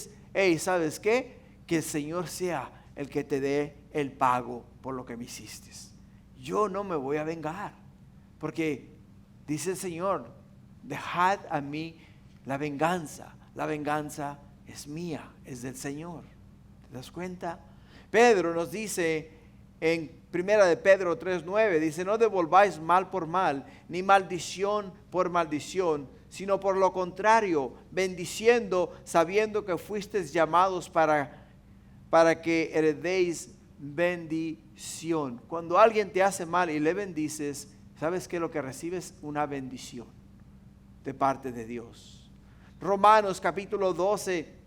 ¿sabes qué? Que el Señor sea el que te dé el pago por lo que me hiciste. Yo no me voy a vengar, porque dice el Señor: dejad a mí la venganza es mía, es del Señor. ¿Te das cuenta? Pedro nos dice en primera de Pedro 3:9, dice: no devolváis mal por mal, ni maldición por maldición, sino por lo contrario, bendiciendo, sabiendo que fuisteis llamados para que heredéis bendición. Cuando alguien te hace mal y le bendices, ¿sabes qué? Lo que recibes, una bendición de parte de Dios. Romanos capítulo 12,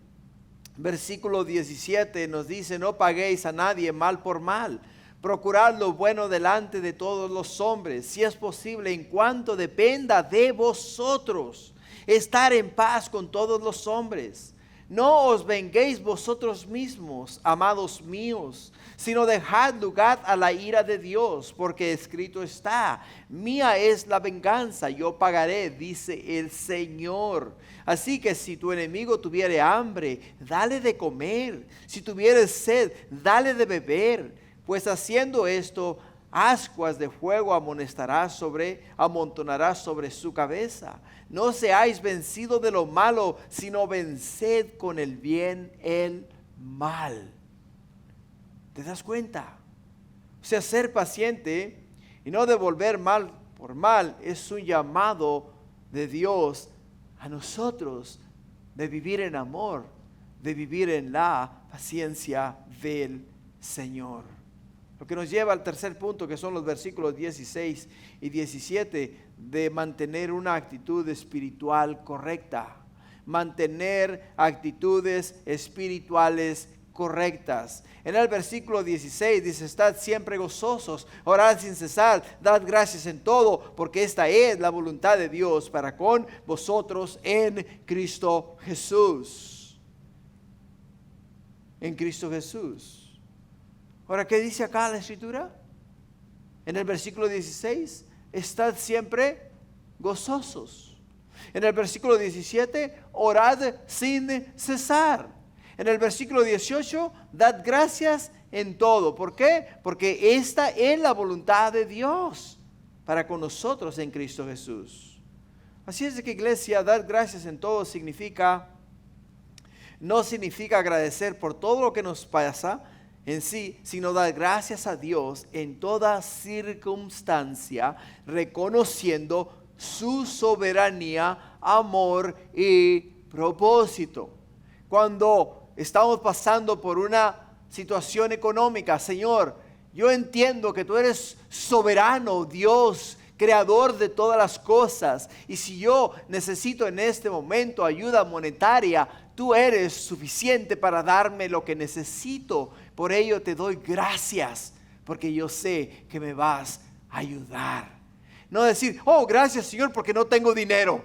versículo 17 nos dice: no paguéis a nadie mal por mal, procurad lo bueno delante de todos los hombres, si es posible, en cuanto dependa de vosotros, estar en paz con todos los hombres. No os venguéis vosotros mismos, amados míos, sino dejad lugar a la ira de Dios, porque escrito está: mía es la venganza, yo pagaré, dice el Señor. Así que si tu enemigo tuviere hambre, dale de comer; si tuviere sed, dale de beber, pues haciendo esto, ascuas de fuego amontonarás sobre su cabeza. No seáis vencidos de lo malo, sino venced con el bien el mal. ¿Te das cuenta? O sea, ser paciente y no devolver mal por mal es un llamado de Dios a nosotros de vivir en amor, de vivir en la paciencia del Señor. Lo que nos lleva al tercer punto, que son los versículos 16 y 17, de mantener una actitud espiritual correcta. Mantener actitudes espirituales correctas. En el versículo 16 dice: estad siempre gozosos, orad sin cesar, dad gracias en todo, porque esta es la voluntad de Dios para con vosotros en Cristo Jesús. En Cristo Jesús. Ahora, ¿qué dice acá la Escritura? En el versículo 16, estad siempre gozosos. En el versículo 17, orad sin cesar. En el versículo 18, dad gracias en todo. ¿Por qué? Porque esta es la voluntad de Dios para con nosotros en Cristo Jesús. Así es de que, iglesia, dar gracias en todo no significa agradecer por todo lo que nos pasa en sí, sino dar gracias a Dios en toda circunstancia, reconociendo su soberanía, amor y propósito. Cuando estamos pasando por una situación económica, Señor, yo entiendo que tú eres soberano, Dios, creador de todas las cosas, y si yo necesito en este momento ayuda monetaria, tú eres suficiente para darme lo que necesito. Por ello te doy gracias, porque yo sé que me vas a ayudar. No decir: oh, gracias, Señor, porque no tengo dinero.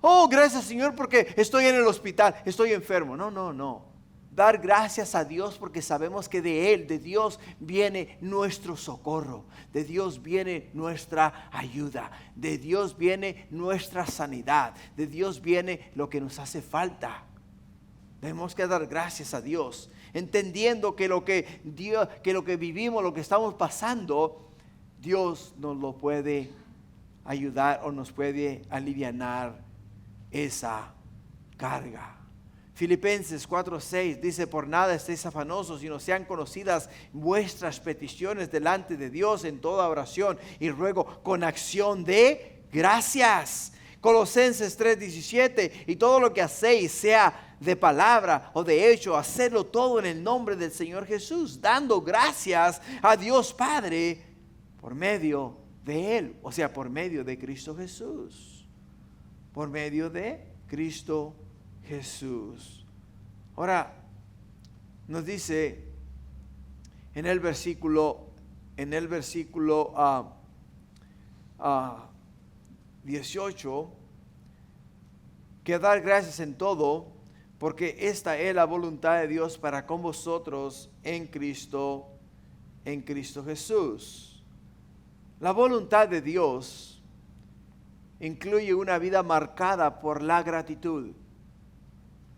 Oh, gracias, Señor, porque estoy en el hospital, estoy enfermo. No. Dar gracias a Dios porque sabemos que de Él, de Dios, viene nuestro socorro. De Dios viene nuestra ayuda. De Dios viene nuestra sanidad. De Dios viene lo que nos hace falta. Tenemos que dar gracias a Dios, entendiendo que lo que vivimos, lo que estamos pasando, Dios nos lo puede ayudar o nos puede alivianar esa carga. Filipenses 4:6 dice: por nada estéis afanosos, sino sean conocidas vuestras peticiones delante de Dios en toda oración y ruego con acción de gracias. Colosenses 3:17: y todo lo que hacéis, sea de palabra o de hecho, hacedlo todo en el nombre del Señor Jesús, dando gracias a Dios Padre por medio de Él, o sea, por medio de Cristo Jesús. Por medio de Cristo Jesús. Ahora, nos dice en el versículo 18, que dar gracias en todo, porque esta es la voluntad de Dios para con vosotros en Cristo Jesús. La voluntad de Dios incluye una vida marcada por la gratitud,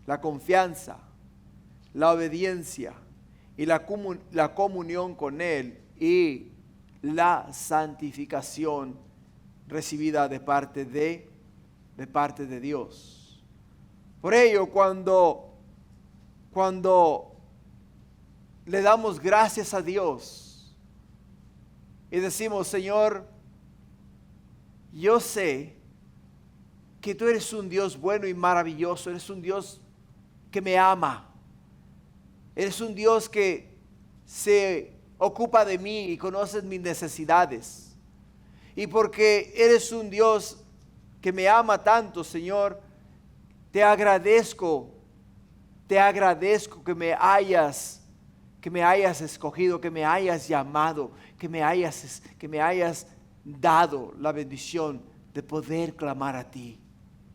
la confianza, la obediencia y la comunión con Él y la santificación recibida de parte de Dios. Por ello, cuando le damos gracias a Dios y decimos: Señor, yo sé que tú eres un Dios bueno y maravilloso, eres un Dios que me ama, eres un Dios que se ocupa de mí y conoces mis necesidades. Y porque eres un Dios que me ama tanto, Señor, te agradezco que me hayas escogido, que me hayas llamado, que me hayas dado la bendición de poder clamar a ti,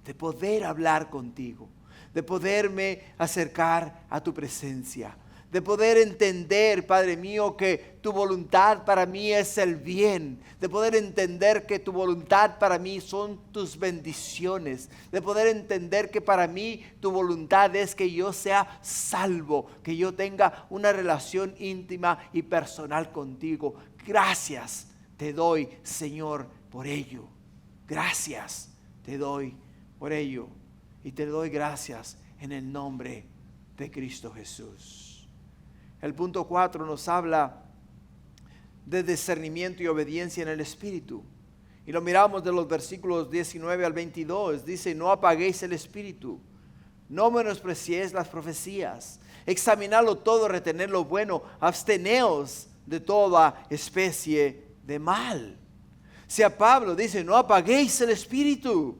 de poder hablar contigo, de poderme acercar a tu presencia, de poder entender, Padre mío, que tu voluntad para mí es el bien, de poder entender que tu voluntad para mí son tus bendiciones, de poder entender que para mí tu voluntad es que yo sea salvo, que yo tenga una relación íntima y personal contigo. Gracias te doy, Señor, por ello. Gracias te doy por ello. Y te doy gracias en el nombre de Cristo Jesús. El punto 4 nos habla de discernimiento y obediencia en el Espíritu. Y lo miramos de los versículos 19 al 22. Dice, no apaguéis el Espíritu, no menospreciéis las profecías. Examinadlo todo, retened lo bueno, absteneos de toda especie de mal. Si a Pablo dice, no apaguéis el Espíritu,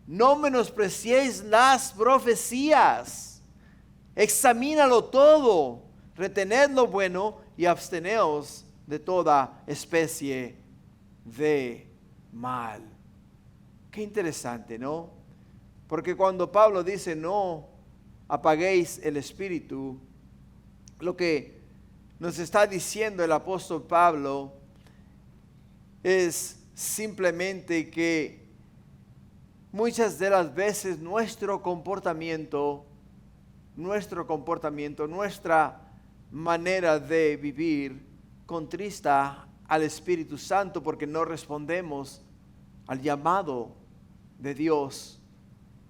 no menospreciéis las profecías, examínalo todo, retened lo bueno y absteneos de toda especie de mal. Qué interesante, ¿no? Porque cuando Pablo dice no apaguéis el Espíritu, lo que nos está diciendo el apóstol Pablo es simplemente que muchas de las veces nuestra manera de vivir contrista al Espíritu Santo porque no respondemos al llamado de Dios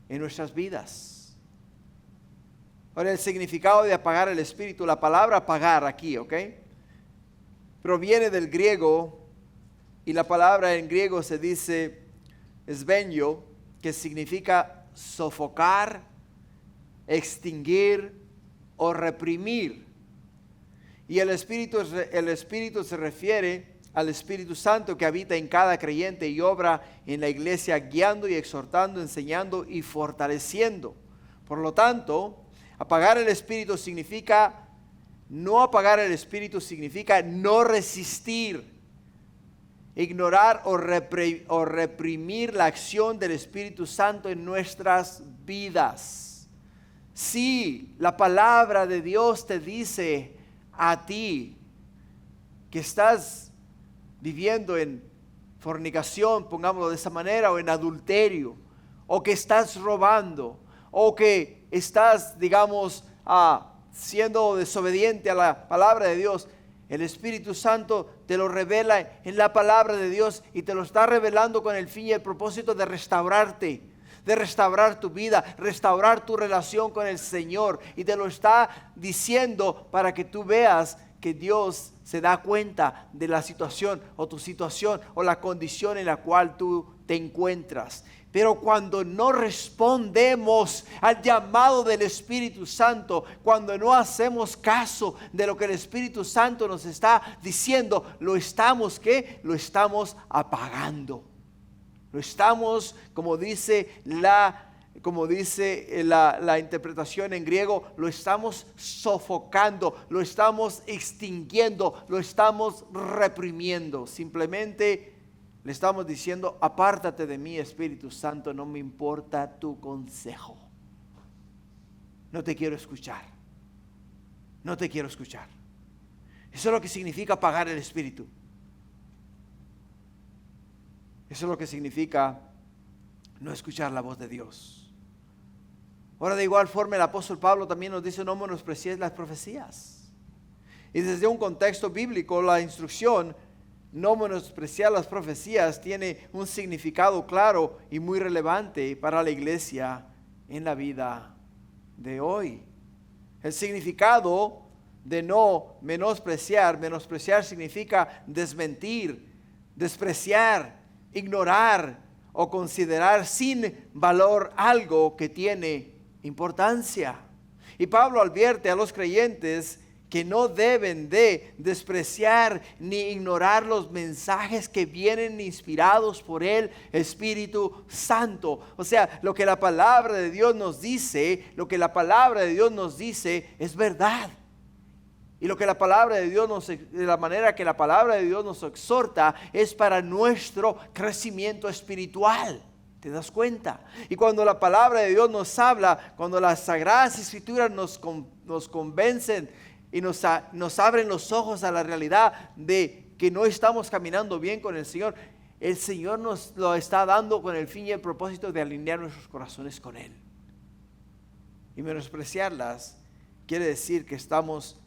en nuestras vidas. Ahora, el significado de apagar el Espíritu, la palabra apagar aquí, ¿ok? Proviene del griego y la palabra en griego se dice svenio, que significa sofocar, extinguir o reprimir. Y el Espíritu se refiere al Espíritu Santo que habita en cada creyente y obra en la iglesia guiando y exhortando, enseñando y fortaleciendo. Por lo tanto, apagar el Espíritu significa, no apagar el Espíritu significa no resistir, ignorar o reprimir la acción del Espíritu Santo en nuestras vidas. Si la palabra de Dios te dice a ti que estás viviendo en fornicación, pongámoslo de esa manera, o en adulterio, o que estás robando, o que estás, digamos, siendo desobediente a la palabra de Dios, el Espíritu Santo te lo revela en la palabra de Dios y te lo está revelando con el fin y el propósito de restaurarte, de restaurar tu vida, restaurar tu relación con el Señor. Y te lo está diciendo para que tú veas que Dios se da cuenta de la situación o tu situación o la condición en la cual tú te encuentras. Pero cuando no respondemos al llamado del Espíritu Santo, cuando no hacemos caso de lo que el Espíritu Santo nos está diciendo, lo estamos, ¿qué? Lo estamos apagando. Lo estamos, como dice la interpretación en griego, lo estamos sofocando, lo estamos extinguiendo, lo estamos reprimiendo. Simplemente le estamos diciendo, apártate de mí, Espíritu Santo, no me importa tu consejo. No te quiero escuchar. No te quiero escuchar. Eso es lo que significa apagar el Espíritu. Eso es lo que significa no escuchar la voz de Dios. Ahora, de igual forma, el apóstol Pablo también nos dice, no menosprecies las profecías. Y desde un contexto bíblico, la instrucción, no menospreciar las profecías, tiene un significado claro y muy relevante para la iglesia en la vida de hoy. El significado de no menospreciar significa desmentir, despreciar, ignorar o considerar sin valor algo que tiene importancia. Y Pablo advierte a los creyentes que no deben de despreciar ni ignorar los mensajes que vienen inspirados por el Espíritu Santo. O sea, lo que la palabra de Dios nos dice, es verdad. Y lo que la palabra de Dios de la manera que la palabra de Dios nos exhorta es para nuestro crecimiento espiritual. ¿Te das cuenta? Y cuando la palabra de Dios nos habla, cuando las Sagradas Escrituras nos convencen y nos abren los ojos a la realidad de que no estamos caminando bien con el Señor nos lo está dando con el fin y el propósito de alinear nuestros corazones con Él. Y menospreciarlas quiere decir que estamos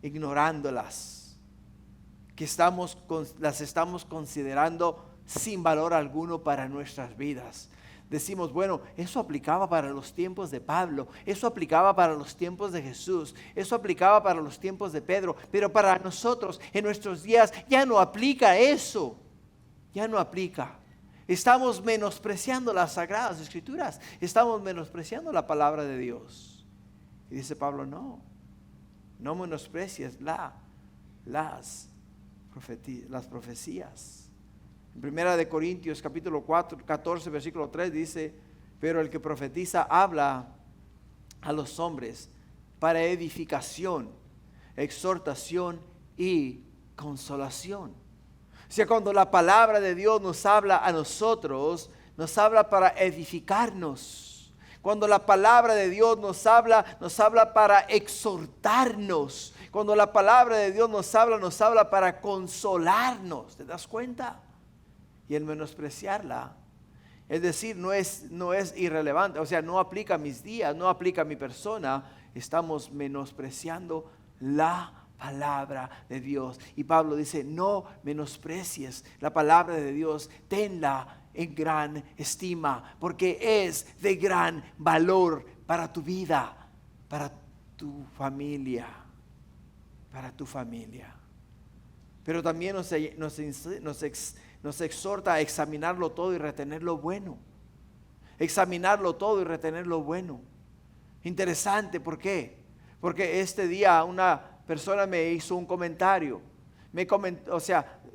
ignorándolas, que las estamos considerando sin valor alguno para nuestras vidas. Decimos, bueno, eso aplicaba para los tiempos de Pablo, eso aplicaba para los tiempos de Jesús, eso aplicaba para los tiempos de Pedro, pero para nosotros en nuestros días ya no aplica eso, ya no aplica. Estamos menospreciando las Sagradas Escrituras, estamos menospreciando la palabra de Dios. Y dice Pablo, no menosprecies las profecías. En 1 Corintios capítulo 14 versículo 3 dice, pero el que profetiza habla a los hombres para edificación, exhortación y consolación. O sea, cuando la palabra de Dios nos habla a nosotros, nos habla para edificarnos. Cuando la palabra de Dios nos habla para exhortarnos. Cuando la palabra de Dios nos habla para consolarnos. ¿Te das cuenta? Y el menospreciarla, es decir, no es irrelevante, o sea, no aplica a mis días, no aplica a mi persona, estamos menospreciando la palabra de Dios. Y Pablo dice, no menosprecies la palabra de Dios, tenla en gran estima, porque es de gran valor para tu vida, para tu familia, Pero también nos exhorta a examinarlo todo y retener lo bueno. Examinarlo todo y retener lo bueno. Interesante, ¿por qué? Porque este día una persona me hizo un comentario.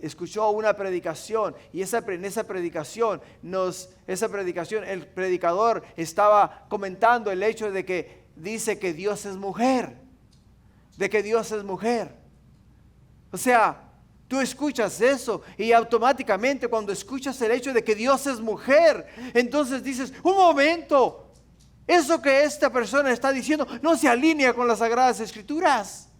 Escuchó una predicación y en esa predicación el predicador estaba comentando el hecho de que dice que Dios es mujer. O sea, tú escuchas eso y automáticamente cuando escuchas el hecho de que Dios es mujer, entonces dices, un momento, eso que esta persona está diciendo no se alinea con las Sagradas Escrituras.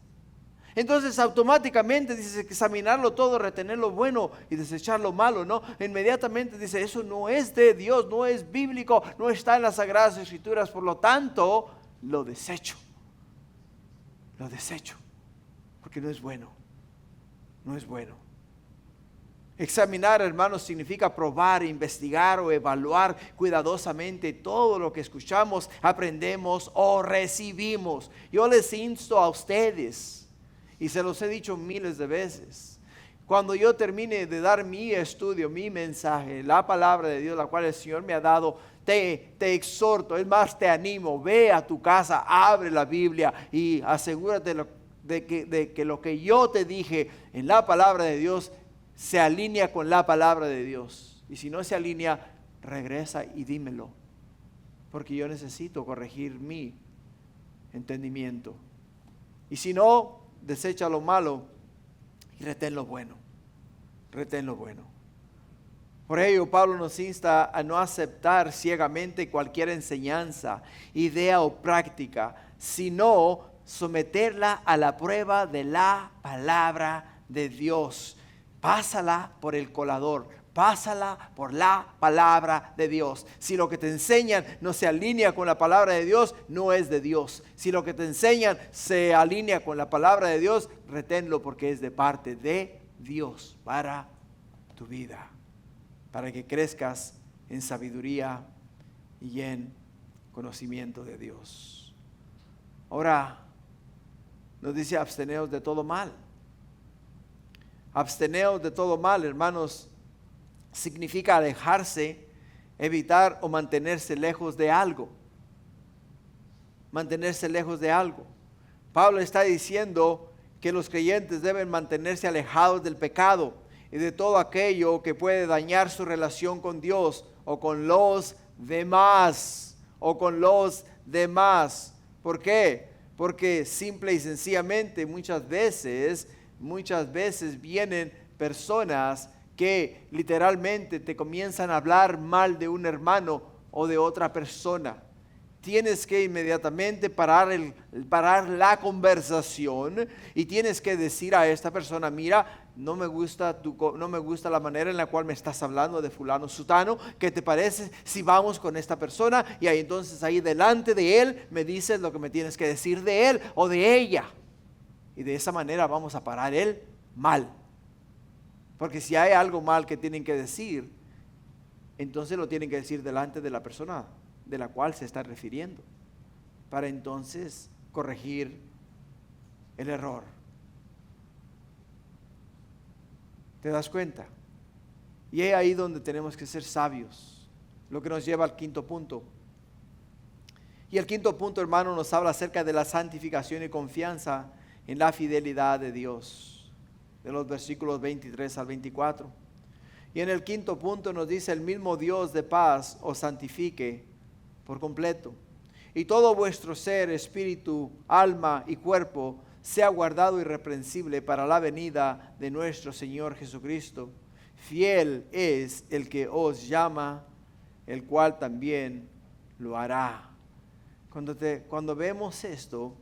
Entonces automáticamente dices examinarlo todo, retener lo bueno y desechar lo malo, ¿no? Inmediatamente dice, eso no es de Dios, no es bíblico, no está en las Sagradas Escrituras, por lo tanto, lo desecho, porque no es bueno. Examinar, hermanos, significa probar, investigar o evaluar cuidadosamente todo lo que escuchamos, aprendemos o recibimos. Yo les insto a ustedes, y se los he dicho miles de veces, cuando yo termine de dar mi estudio, mi mensaje, la palabra de Dios, la cual el Señor me ha dado, te exhorto, es más, te animo, ve a tu casa, abre la Biblia y asegúrate de que lo que yo te dije en la palabra de Dios se alinea con la palabra de Dios. Y si no se alinea, regresa y dímelo, porque yo necesito corregir mi entendimiento. Y si no, desecha lo malo y retén lo bueno. Por ello, Pablo nos insta a no aceptar ciegamente cualquier enseñanza, idea o práctica, sino someterla a la prueba de la palabra de Dios. Pásala por el colador, pásala por la palabra de Dios. Si lo que te enseñan no se alinea con la palabra de Dios, no es de Dios. Si lo que te enseñan se alinea con la palabra de Dios, reténlo porque es de parte de Dios para tu vida, para que crezcas en sabiduría y en conocimiento de Dios. Ahora nos dice absteneos de todo mal. Absteneos de todo mal, hermanos, significa alejarse, evitar o mantenerse lejos de algo. Pablo está diciendo que los creyentes deben mantenerse alejados del pecado y de todo aquello que puede dañar su relación con Dios o con los demás. ¿Por qué? Porque simple y sencillamente muchas veces vienen personas que literalmente te comienzan a hablar mal de un hermano o de otra persona, tienes que inmediatamente parar la conversación y tienes que decir a esta persona: mira, no me gusta la manera en la cual me estás hablando de fulano sutano. ¿Qué te parece si vamos con esta persona? Y ahí entonces, ahí delante de él, me dices lo que me tienes que decir de él o de ella. Y de esa manera vamos a parar el mal. Porque si hay algo mal que tienen que decir, entonces lo tienen que decir delante de la persona de la cual se está refiriendo, para entonces corregir el error. ¿Te das cuenta? Y es ahí donde tenemos que ser sabios, lo que nos lleva al quinto punto. Y el quinto punto, hermano, nos habla acerca de la santificación y confianza en la fidelidad de Dios, de los versículos 23 al 24. Y en el quinto punto nos dice: el mismo Dios de paz os santifique por completo, y todo vuestro ser, espíritu, alma y cuerpo sea guardado irreprensible para la venida de nuestro Señor Jesucristo. Fiel es el que os llama, el cual también lo hará. Cuando vemos esto,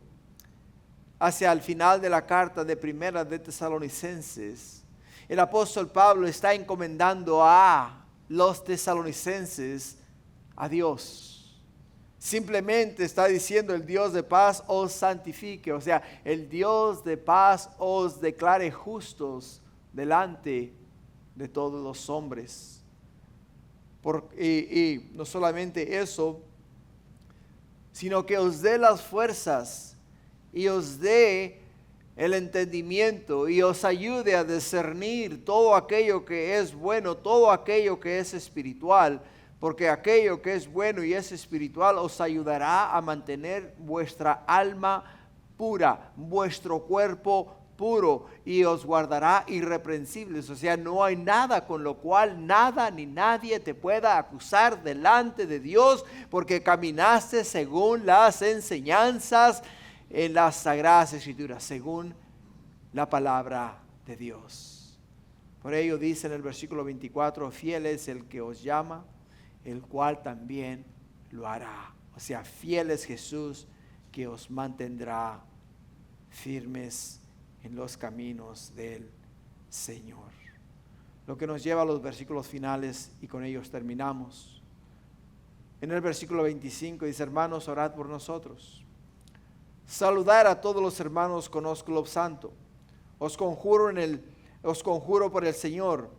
hacia el final de la carta de Primera de Tesalonicenses, el apóstol Pablo está encomendando a los tesalonicenses a Dios. Simplemente está diciendo: el Dios de paz os santifique, o sea, el Dios de paz os declare justos delante de todos los hombres. Y no solamente eso, sino que os dé las fuerzas y os dé el entendimiento y os ayude a discernir todo aquello que es bueno, todo aquello que es espiritual. Porque aquello que es bueno y es espiritual os ayudará a mantener vuestra alma pura, vuestro cuerpo puro, y os guardará irreprensibles. O sea, no hay nada con lo cual nada ni nadie te pueda acusar delante de Dios, porque caminaste según las enseñanzas en las Sagradas Escrituras, según la palabra de Dios. Por ello dice en el versículo 24: fiel es el que os llama, el cual también lo hará. O sea, fiel es Jesús, que os mantendrá firmes en los caminos del Señor. Lo que nos lleva a los versículos finales, y con ellos terminamos. En el versículo 25 dice: hermanos, orad por nosotros. Saludar a todos los hermanos con ósculo santo. Os conjuro por el Señor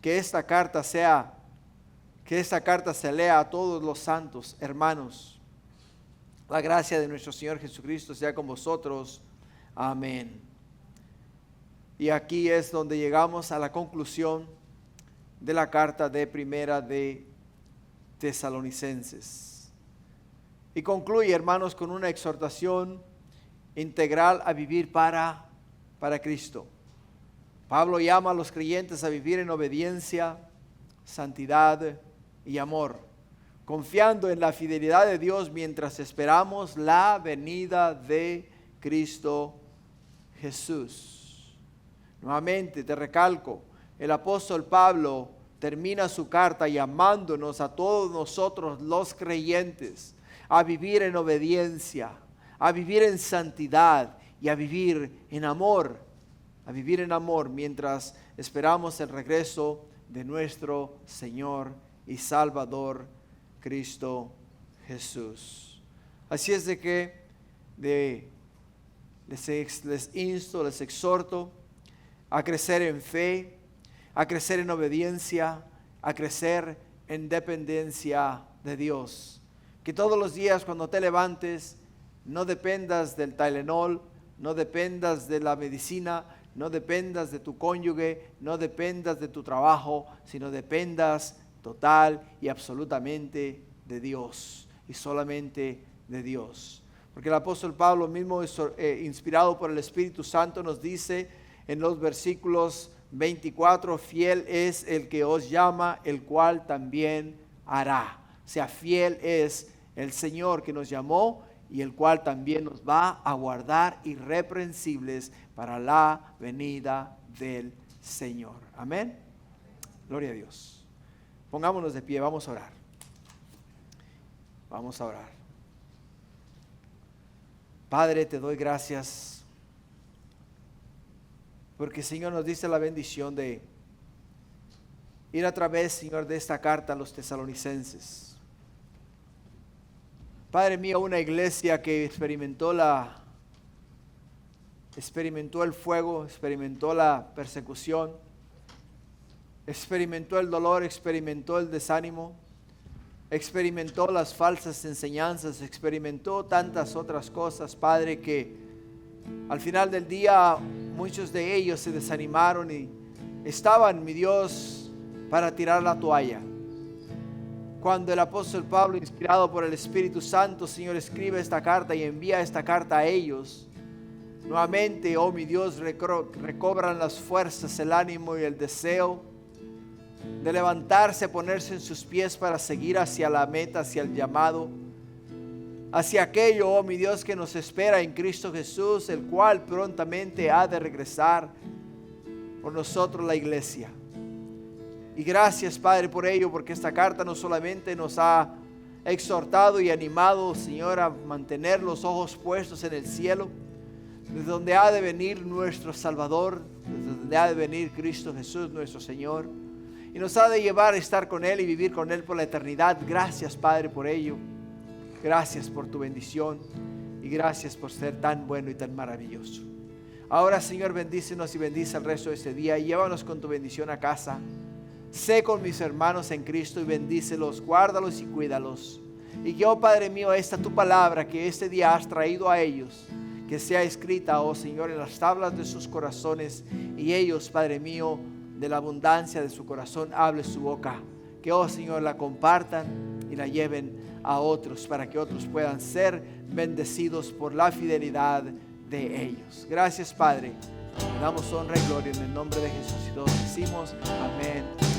que esta carta se lea a todos los santos hermanos. La gracia de nuestro Señor Jesucristo sea con vosotros. Amén. Y aquí es donde llegamos a la conclusión de la carta de Primera de Tesalonicenses. Y concluye, hermanos, con una exhortación integral a vivir para Cristo. Pablo llama a los creyentes a vivir en obediencia, santidad y amor, confiando en la fidelidad de Dios mientras esperamos la venida de Cristo Jesús. Nuevamente te recalco, el apóstol Pablo termina su carta llamándonos a todos nosotros los creyentes a vivir en obediencia, a vivir en santidad y a vivir en amor, mientras esperamos el regreso de nuestro Señor y Salvador Cristo Jesús. Así es de que les insto, les exhorto a crecer en fe, a crecer en obediencia, a crecer en dependencia de Dios. Que todos los días cuando te levantes no dependas del Tylenol, no dependas de la medicina, no dependas de tu cónyuge, no dependas de tu trabajo, sino dependas total y absolutamente de Dios y solamente de Dios. Porque el apóstol Pablo mismo, inspirado por el Espíritu Santo, nos dice en los versículos 24: fiel es el que os llama, el cual también hará. O sea, fiel es el Señor que nos llamó y el cual también nos va a guardar irreprensibles para la venida del Señor. Amén. Gloria a Dios. Pongámonos de pie, vamos a orar. Vamos a orar. Padre, te doy gracias porque, Señor, nos diste la bendición de ir a través, Señor, de esta carta a los tesalonicenses. Padre mío, una iglesia que experimentó el fuego, experimentó la persecución, experimentó el dolor, experimentó el desánimo, experimentó las falsas enseñanzas, experimentó tantas otras cosas, Padre, que al final del día muchos de ellos se desanimaron y estaban, mi Dios, para tirar la toalla. Cuando el apóstol Pablo, inspirado por el Espíritu Santo, Señor, escribe esta carta y envía esta carta a ellos, nuevamente, oh mi Dios, recobran las fuerzas, el ánimo y el deseo de levantarse, ponerse en sus pies para seguir hacia la meta, hacia el llamado, hacia aquello, oh mi Dios, que nos espera en Cristo Jesús, el cual prontamente ha de regresar por nosotros, la iglesia. Y gracias, Padre, por ello, porque esta carta no solamente nos ha exhortado y animado, Señor, a mantener los ojos puestos en el cielo, desde donde ha de venir nuestro Salvador, desde donde ha de venir Cristo Jesús, nuestro Señor, y nos ha de llevar a estar con Él y vivir con Él por la eternidad. Gracias, Padre, por ello. Gracias por tu bendición y gracias por ser tan bueno y tan maravilloso. Ahora, Señor, bendícenos y bendice el resto de este día y llévanos con tu bendición a casa. Sé con mis hermanos en Cristo y bendícelos, guárdalos y cuídalos. Y que, oh Padre mío, esta tu palabra que este día has traído a ellos, que sea escrita, oh Señor, en las tablas de sus corazones, y ellos, Padre mío, de la abundancia de su corazón hable su boca. Que, oh Señor, la compartan y la lleven a otros, para que otros puedan ser bendecidos por la fidelidad de ellos. Gracias, Padre. Le damos honra y gloria en el nombre de Jesús y todos decimos amén.